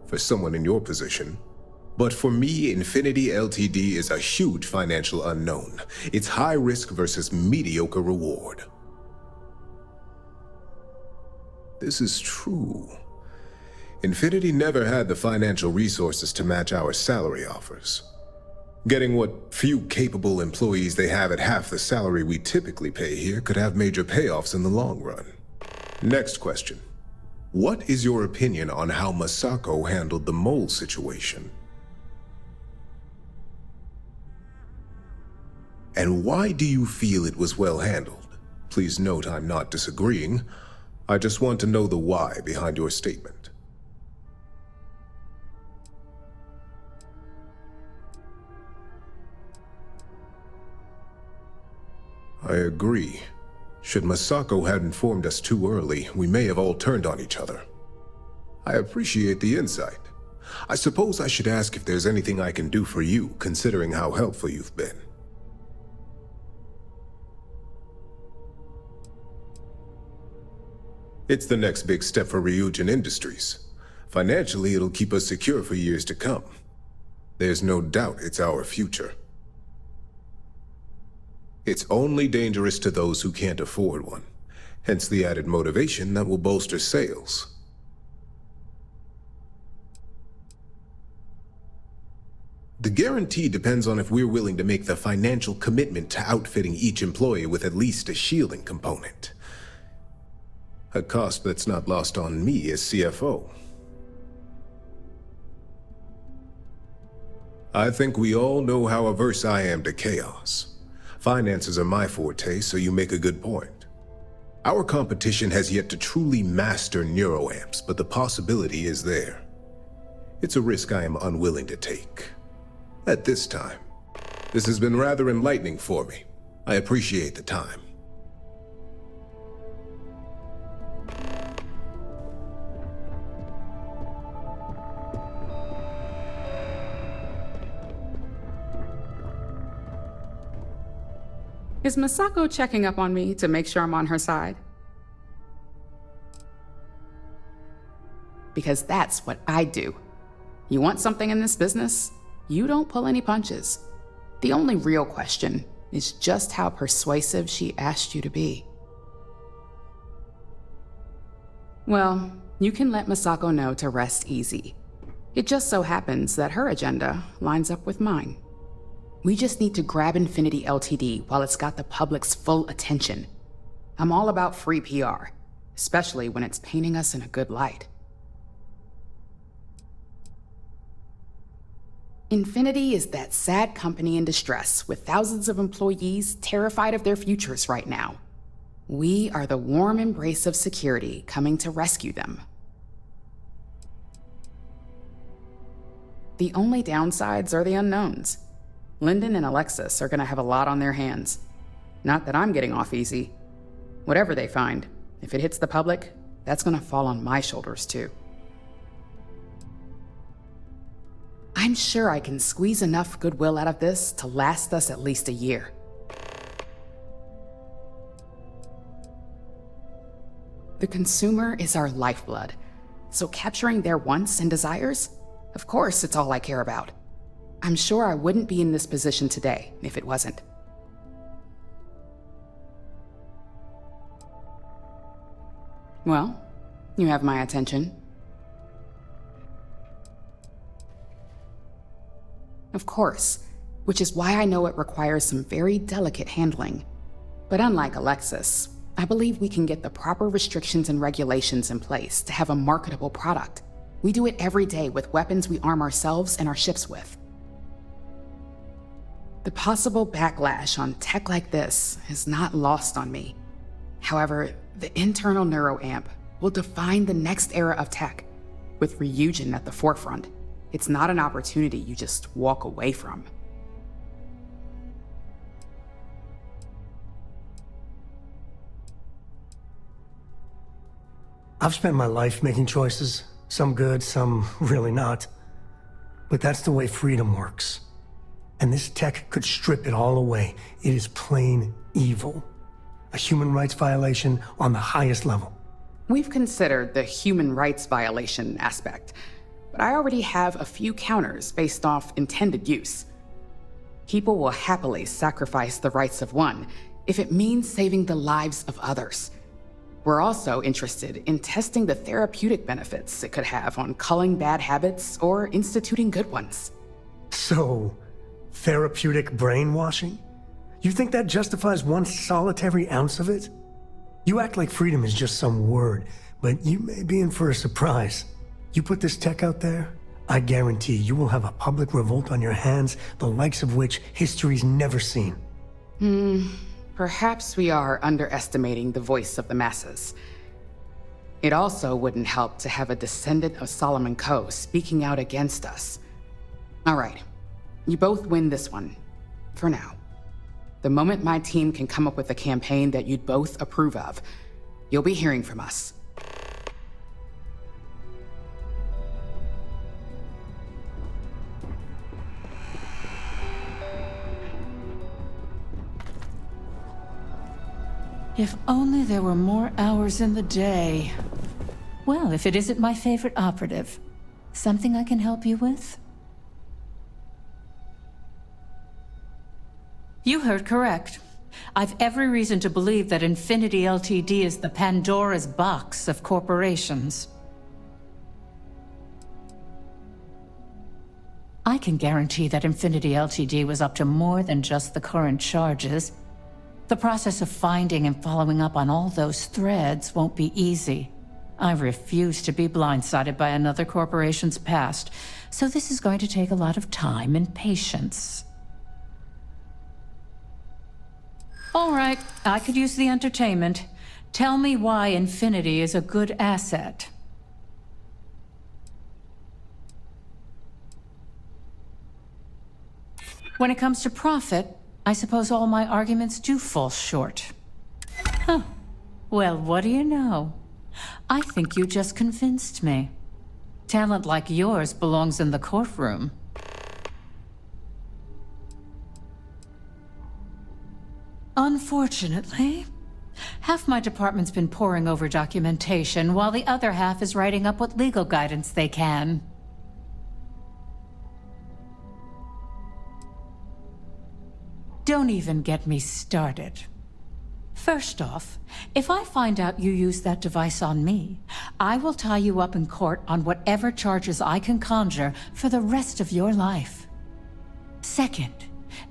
for someone in your position. But for me, Infinity Ltd is a huge financial unknown. It's high risk versus mediocre reward. This is true. Infinity never had the financial resources to match our salary offers. Getting what few capable employees they have at half the salary we typically pay here could have major payoffs in the long run. Next question. What is your opinion on how Masako handled the mole situation? And why do you feel it was well handled? Please note I'm not disagreeing. I just want to know the why behind your statement. I agree. Should Masako had informed us too early, we may have all turned on each other. I appreciate the insight. I suppose I should ask if there's anything I can do for you, considering how helpful you've been. It's the next big step for Ryujin Industries. Financially, it'll keep us secure for years to come. There's no doubt it's our future. It's only dangerous to those who can't afford one, hence the added motivation that will bolster sales. The guarantee depends on if we're willing to make the financial commitment to outfitting each employee with at least a shielding component. A cost that's not lost on me as CFO. I think we all know how averse I am to chaos. Finances are my forte, so you make a good point. Our competition has yet to truly master neuroamps, but the possibility is there. It's a risk I am unwilling to take. At this time. This has been rather enlightening for me. I appreciate the time. Is Masako checking up on me to make sure I'm on her side? Because that's what I do. You want something in this business? You don't pull any punches. The only real question is just how persuasive she asked you to be. Well, you can let Masako know to rest easy. It just so happens that her agenda lines up with mine. We just need to grab Infinity Ltd. While it's got the public's full attention. I'm all about free PR, especially when it's painting us in a good light. Infinity is that sad company in distress with thousands of employees terrified of their futures right now. We are the warm embrace of security coming to rescue them. The only downsides are the unknowns. Linden and Alexis are gonna have a lot on their hands. Not that I'm getting off easy. Whatever they find, if it hits the public, that's gonna fall on my shoulders too. I'm sure I can squeeze enough goodwill out of this to last us at least a year. The consumer is our lifeblood, so capturing their wants and desires, of course it's all I care about. I'm sure I wouldn't be in this position today if it wasn't. Well, you have my attention. Of course, which is why I know it requires some very delicate handling. But unlike Alexis, I believe we can get the proper restrictions and regulations in place to have a marketable product. We do it every day with weapons we arm ourselves and our ships with. The possible backlash on tech like this is not lost on me. However, the internal neuroamp will define the next era of tech, with Ryujin at the forefront. It's not an opportunity you just walk away from. I've spent my life making choices, some good, some really not. But that's the way freedom works. And this tech could strip it all away. It is plain evil. A human rights violation on the highest level. We've considered the human rights violation aspect, but I already have a few counters based off intended use. People will happily sacrifice the rights of one if it means saving the lives of others. We're also interested in testing the therapeutic benefits it could have on culling bad habits or instituting good ones. So, therapeutic brainwashing? You think that justifies one solitary ounce of it? You act like freedom is just some word, but you may be in for a surprise. You put this tech out there, I guarantee you will have a public revolt on your hands, the likes of which history's never seen. Perhaps we are underestimating the voice of the masses. It also wouldn't help to have a descendant of Solomon Coe speaking out against us. All right, you both win this one. For now. The moment my team can come up with a campaign that you'd both approve of, you'll be hearing from us. If only there were more hours in the day. Well, if it isn't my favorite operative, something I can help you with? You heard correct. I've every reason to believe that Infinity Ltd. Is the Pandora's box of corporations. I can guarantee that Infinity Ltd. Was up to more than just the current charges. The process of finding and following up on all those threads won't be easy. I refuse to be blindsided by another corporation's past, so this is going to take a lot of time and patience. All right, I could use the entertainment. Tell me why Infinity is a good asset. When it comes to profit, I suppose all my arguments do fall short. Huh. Well, what do you know? I think you just convinced me. Talent like yours belongs in the courtroom. Unfortunately, half my department's been poring over documentation, while the other half is writing up what legal guidance they can. Don't even get me started. First off, if I find out you used that device on me, I will tie you up in court on whatever charges I can conjure for the rest of your life. Second,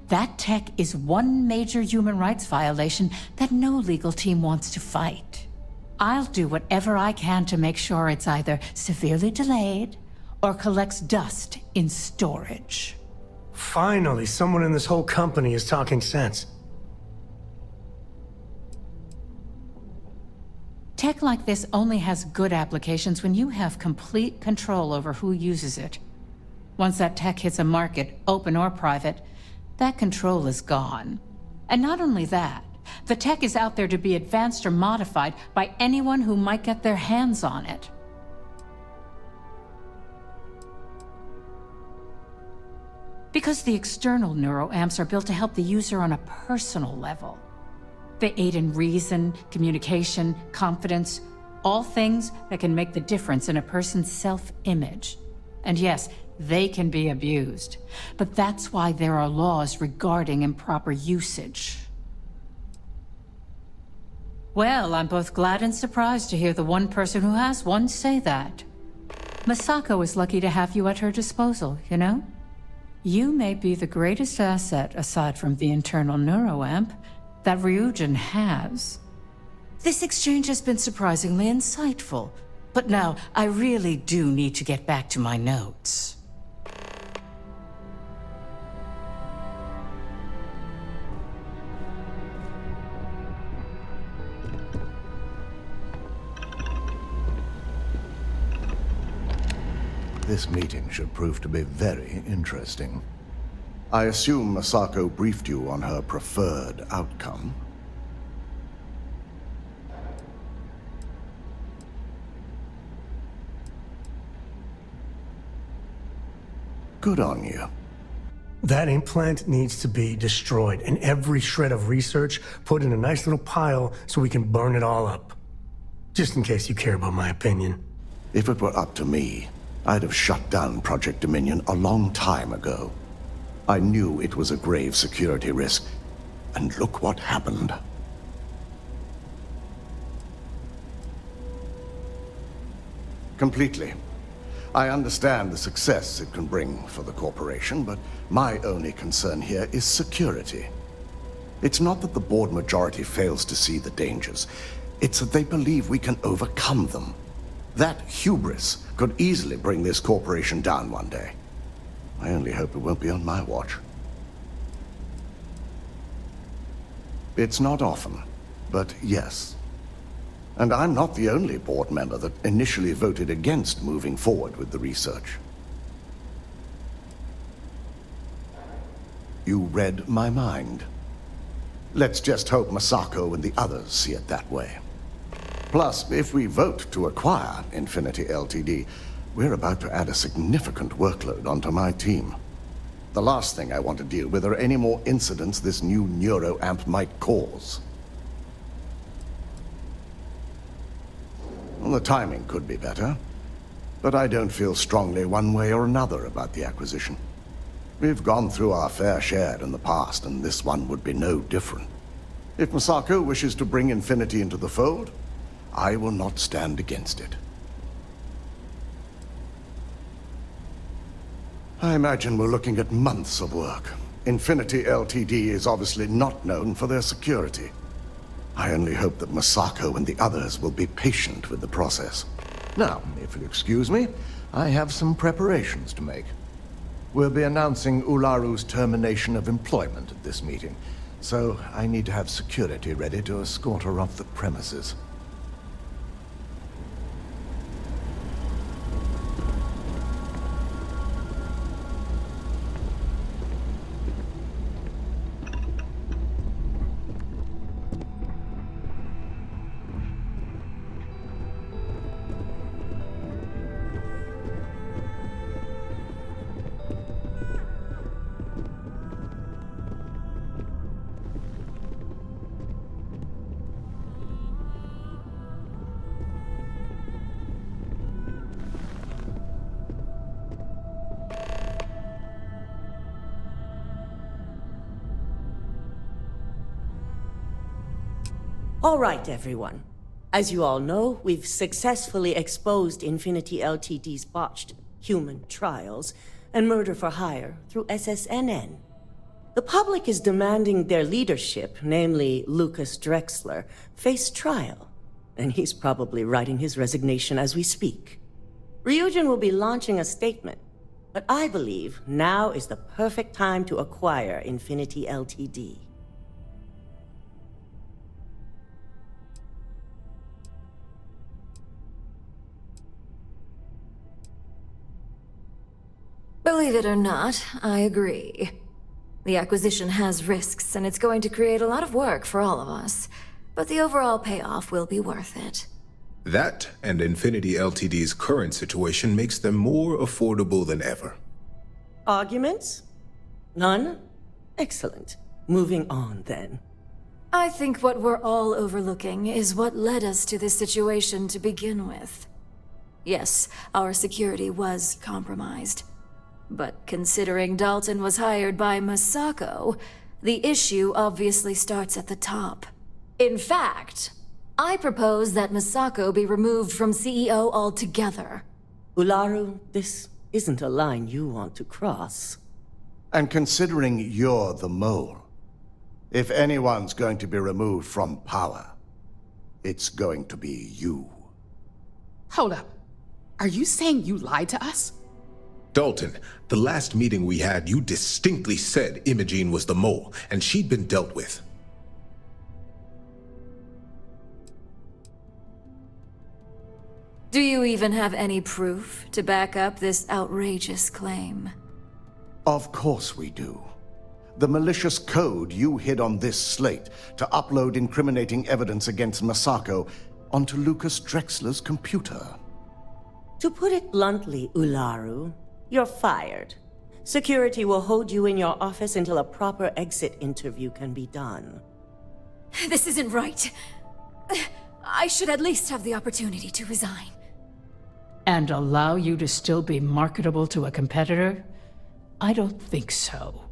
that tech is one major human rights violation that no legal team wants to fight. I'll do whatever I can to make sure it's either severely delayed or collects dust in storage. Finally, someone in this whole company is talking sense. Tech like this only has good applications when you have complete control over who uses it. Once that tech hits a market, open or private, that control is gone. And not only that, the tech is out there to be advanced or modified by anyone who might get their hands on it. Because the external neuroamps are built to help the user on a personal level. They aid in reason, communication, confidence, all things that can make the difference in a person's self-image. And yes, they can be abused, but that's why there are laws regarding improper usage. Well, I'm both glad and surprised to hear the one person who has one say that. Masako is lucky to have you at her disposal, you know? You may be the greatest asset, aside from the internal neuroamp, that Ryujin has. This exchange has been surprisingly insightful, but now I really do need to get back to my notes. This meeting should prove to be very interesting. I assume Masako briefed you on her preferred outcome. Good on you. That implant needs to be destroyed, and every shred of research put in a nice little pile so we can burn it all up. Just in case you care about my opinion. If it were up to me, I'd have shut down Project Dominion a long time ago. I knew it was a grave security risk, and look what happened. Completely. I understand the success it can bring for the corporation, but my only concern here is security. It's not that the board majority fails to see the dangers. It's that they believe we can overcome them. That hubris could easily bring this corporation down one day. I only hope it won't be on my watch. It's not often, but yes. And I'm not the only board member that initially voted against moving forward with the research. You read my mind. Let's just hope Masako and the others see it that way. Plus, if we vote to acquire Infinity Ltd., we're about to add a significant workload onto my team. The last thing I want to deal with are any more incidents this new neuroamp might cause. Well, the timing could be better, but I don't feel strongly one way or another about the acquisition. We've gone through our fair share in the past, and this one would be no different. If Masako wishes to bring Infinity into the fold, I will not stand against it. I imagine we're looking at months of work. Infinity Ltd. Is obviously not known for their security. I only hope that Masako and the others will be patient with the process. Now, if you'll excuse me, I have some preparations to make. We'll be announcing Ularu's termination of employment at this meeting, so I need to have security ready to escort her off the premises. All right, everyone. As you all know, we've successfully exposed Infinity Ltd.'s botched human trials and murder for hire through SSNN. The public is demanding their leadership, namely Lucas Drexler, face trial, and he's probably writing his resignation as we speak. Ryujin will be launching a statement, but I believe now is the perfect time to acquire Infinity Ltd. Believe it or not, I agree. The acquisition has risks, and it's going to create a lot of work for all of us. But the overall payoff will be worth it. That and Infinity Ltd.'s current situation makes them more affordable than ever. Arguments? None? Excellent. Moving on, then. I think what we're all overlooking is what led us to this situation to begin with. Yes, our security was compromised. But considering Dalton was hired by Masako, the issue obviously starts at the top. In fact, I propose that Masako be removed from CEO altogether. Ularu, this isn't a line you want to cross. And considering you're the mole, if anyone's going to be removed from power, it's going to be you. Hold up. Are you saying you lied to us? Dalton, the last meeting we had, you distinctly said Imogene was the mole, and she'd been dealt with. Do you even have any proof to back up this outrageous claim? Of course we do. The malicious code you hid on this slate to upload incriminating evidence against Masako onto Lucas Drexler's computer. To put it bluntly, Ularu, you're fired. Security will hold you in your office until a proper exit interview can be done. This isn't right. I should at least have the opportunity to resign. And allow you to still be marketable to a competitor? I don't think so.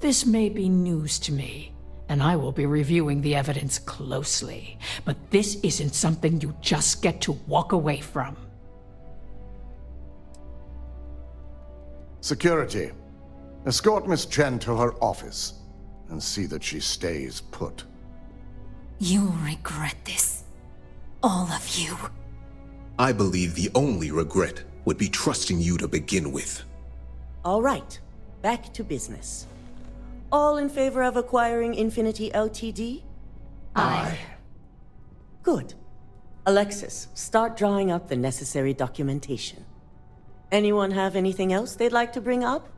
This may be news to me, and I will be reviewing the evidence closely. But this isn't something you just get to walk away from. Security, escort Miss Chen to her office and see that she stays put. You'll regret this. All of you. I believe the only regret would be trusting you to begin with. All right, back to business. All in favor of acquiring Infinity Ltd? Aye. Good. Alexis, start drawing up the necessary documentation. Anyone have anything else they'd like to bring up?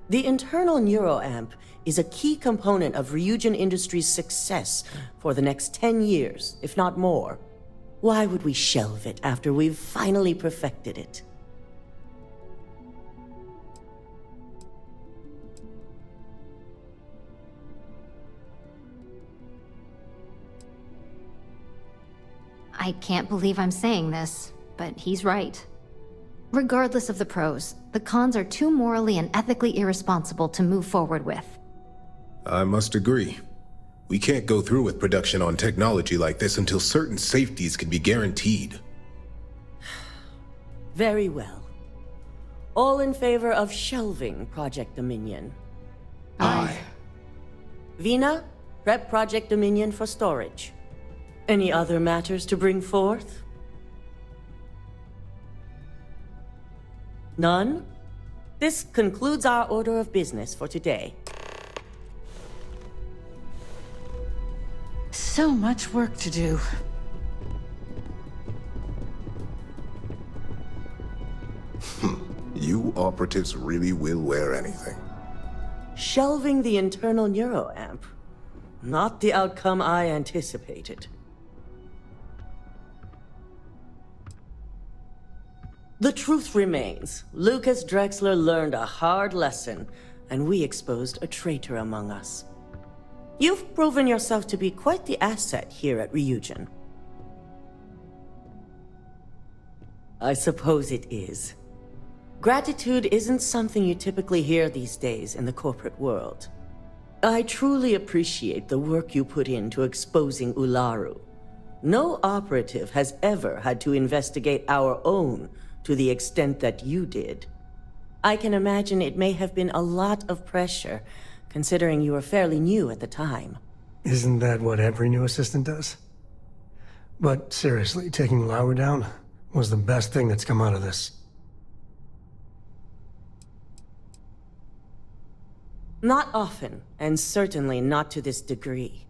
The internal neuroamp is a key component of Ryujin Industries' success for the next 10 years, if not more. Why would we shelve it after we've finally perfected it? I can't believe I'm saying this, but he's right. Regardless of the pros, the cons are too morally and ethically irresponsible to move forward with. I must agree. We can't go through with production on technology like this until certain safeties can be guaranteed. Very well. All in favor of shelving Project Dominion? Aye. Veena, prep Project Dominion for storage. Any other matters to bring forth? None? This concludes our order of business for today. So much work to do. You operatives really will wear anything. Shelving the internal neuroamp. Not the outcome I anticipated. The truth remains, Lucas Drexler learned a hard lesson, and we exposed a traitor among us. You've proven yourself to be quite the asset here at Ryujin. I suppose it is. Gratitude isn't something you typically hear these days in the corporate world. I truly appreciate the work you put into exposing Ularu. No operative has ever had to investigate our own to the extent that you did. I can imagine it may have been a lot of pressure, considering you were fairly new at the time. Isn't that what every new assistant does? But seriously, taking Ularu down was the best thing that's come out of this. Not often, and certainly not to this degree.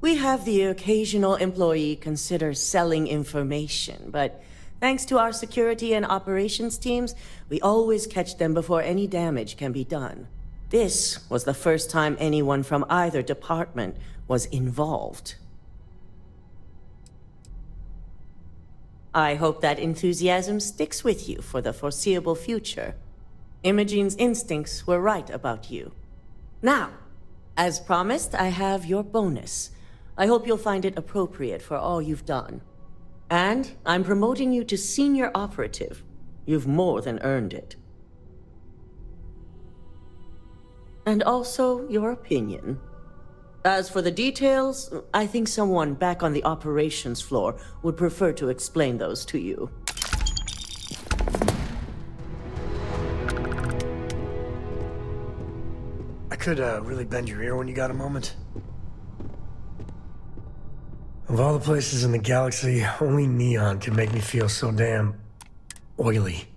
We have the occasional employee consider selling information, but thanks to our security and operations teams, we always catch them before any damage can be done. This was the first time anyone from either department was involved. I hope that enthusiasm sticks with you for the foreseeable future. Imogene's instincts were right about you. Now, as promised, I have your bonus. I hope you'll find it appropriate for all you've done. And I'm promoting you to senior operative. You've more than earned it. And also your opinion. As for the details, I think someone back on the operations floor would prefer to explain those to you. I could really bend your ear when you got a moment. Of all the places in the galaxy, only Neon could make me feel so damn oily.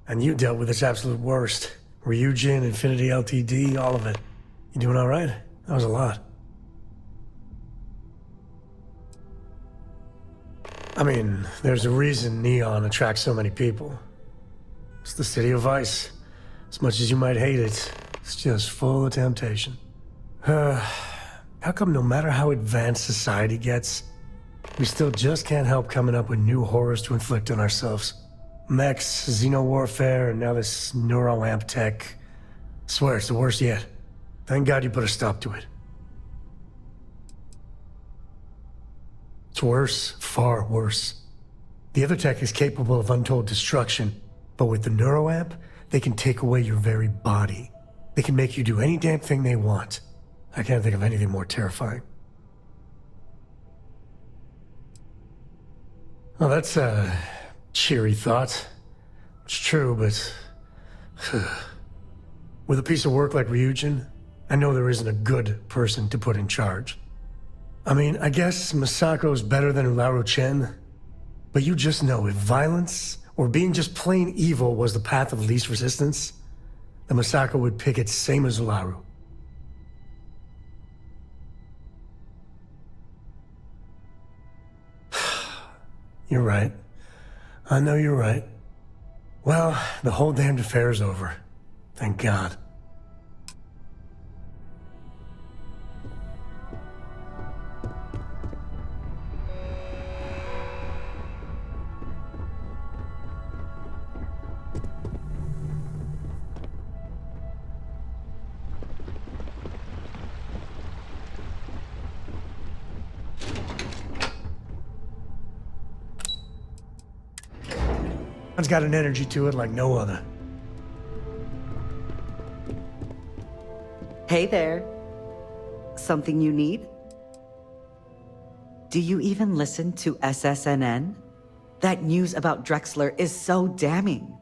And you dealt with its absolute worst. Ryujin, Infinity LTD, all of it. You doing all right? That was a lot. I mean, there's a reason Neon attracts so many people. It's the city of vice. As much as you might hate it, it's just full of temptation. How come no matter how advanced society gets, we still just can't help coming up with new horrors to inflict on ourselves? Mechs, xeno-warfare, and now this neuroamp tech. Swear it's the worst yet. Thank God you put a stop to it. It's worse, far worse. The other tech is capable of untold destruction, but with the neuroamp, they can take away your very body. They can make you do any damn thing they want. I can't think of anything more terrifying. Well, that's a cheery thought. It's true, but... with a piece of work like Ryujin, I know there isn't a good person to put in charge. I mean, I guess Masako's better than Ularu Chen, but you just know if violence, or being just plain evil was the path of least resistance, then Masako would pick it same as Ularu. You're right. I know you're right. Well, the whole damned affair's over. Thank God. It's got an energy to it like no other. Hey there. Something you need? Do you even listen to SSNN? That news about Drexler is so damning.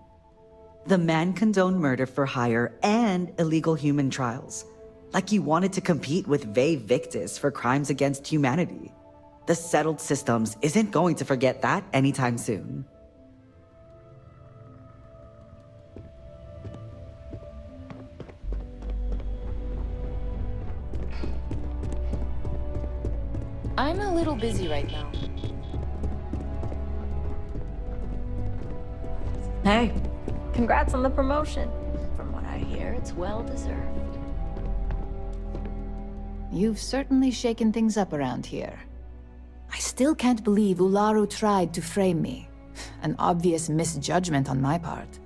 The man condoned murder for hire and illegal human trials. Like he wanted to compete with Faye Victis for crimes against humanity. The settled systems isn't going to forget that anytime soon. I'm a little busy right now. Hey, congrats on the promotion. From what I hear, it's well deserved. You've certainly shaken things up around here. I still can't believe Ularu tried to frame me. An obvious misjudgment on my part.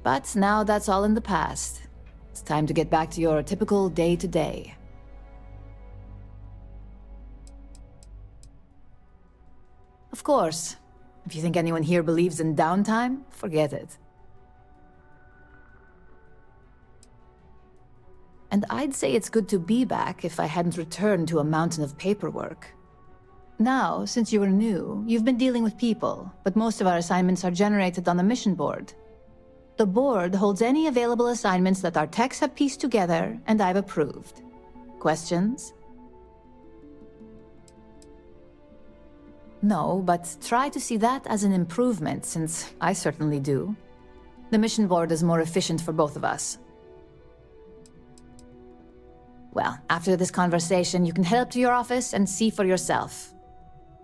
But now that's all in the past. It's time to get back to your typical day-to-day. Of course, if you think anyone here believes in downtime, forget it. And I'd say it's good to be back if I hadn't returned to a mountain of paperwork. Now, since you were new, you've been dealing with people, but most of our assignments are generated on the mission board. The board holds any available assignments that our techs have pieced together, and I've approved. Questions? No, but try to see that as an improvement, since I certainly do. The mission board is more efficient for both of us. Well, after this conversation, you can head up to your office and see for yourself.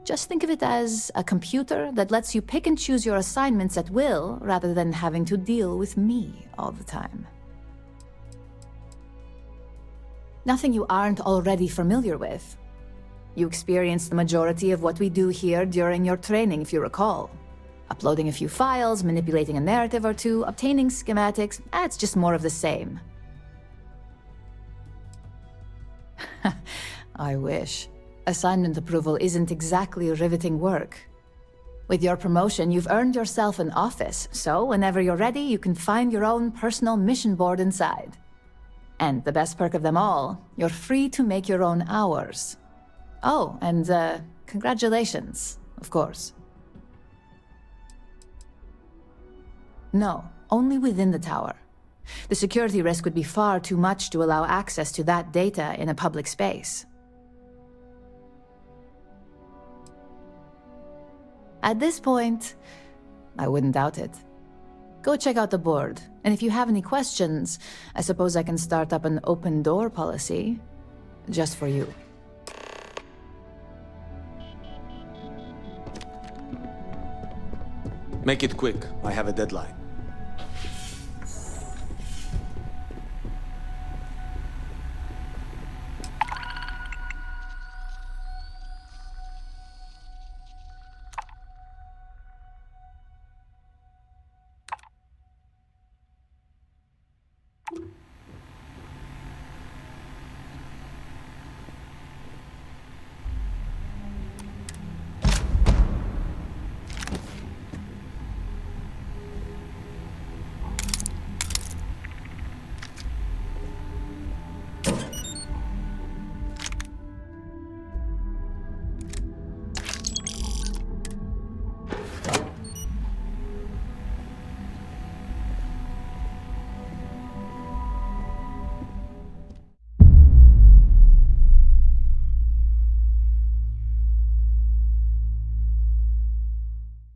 Just think of it as a computer that lets you pick and choose your assignments at will, rather than having to deal with me all the time. Nothing you aren't already familiar with. You experienced the majority of what we do here during your training, if you recall. Uploading a few files, manipulating a narrative or two, obtaining schematics, it's just more of the same. I wish. Assignment approval isn't exactly riveting work. With your promotion, you've earned yourself an office, so whenever you're ready, you can find your own personal mission board inside. And the best perk of them all, you're free to make your own hours. Oh, and congratulations, of course. No, only within the tower. The security risk would be far too much to allow access to that data in a public space. At this point, I wouldn't doubt it. Go check out the board, and if you have any questions, I suppose I can start up an open door policy, just for you. Make it quick. I have a deadline.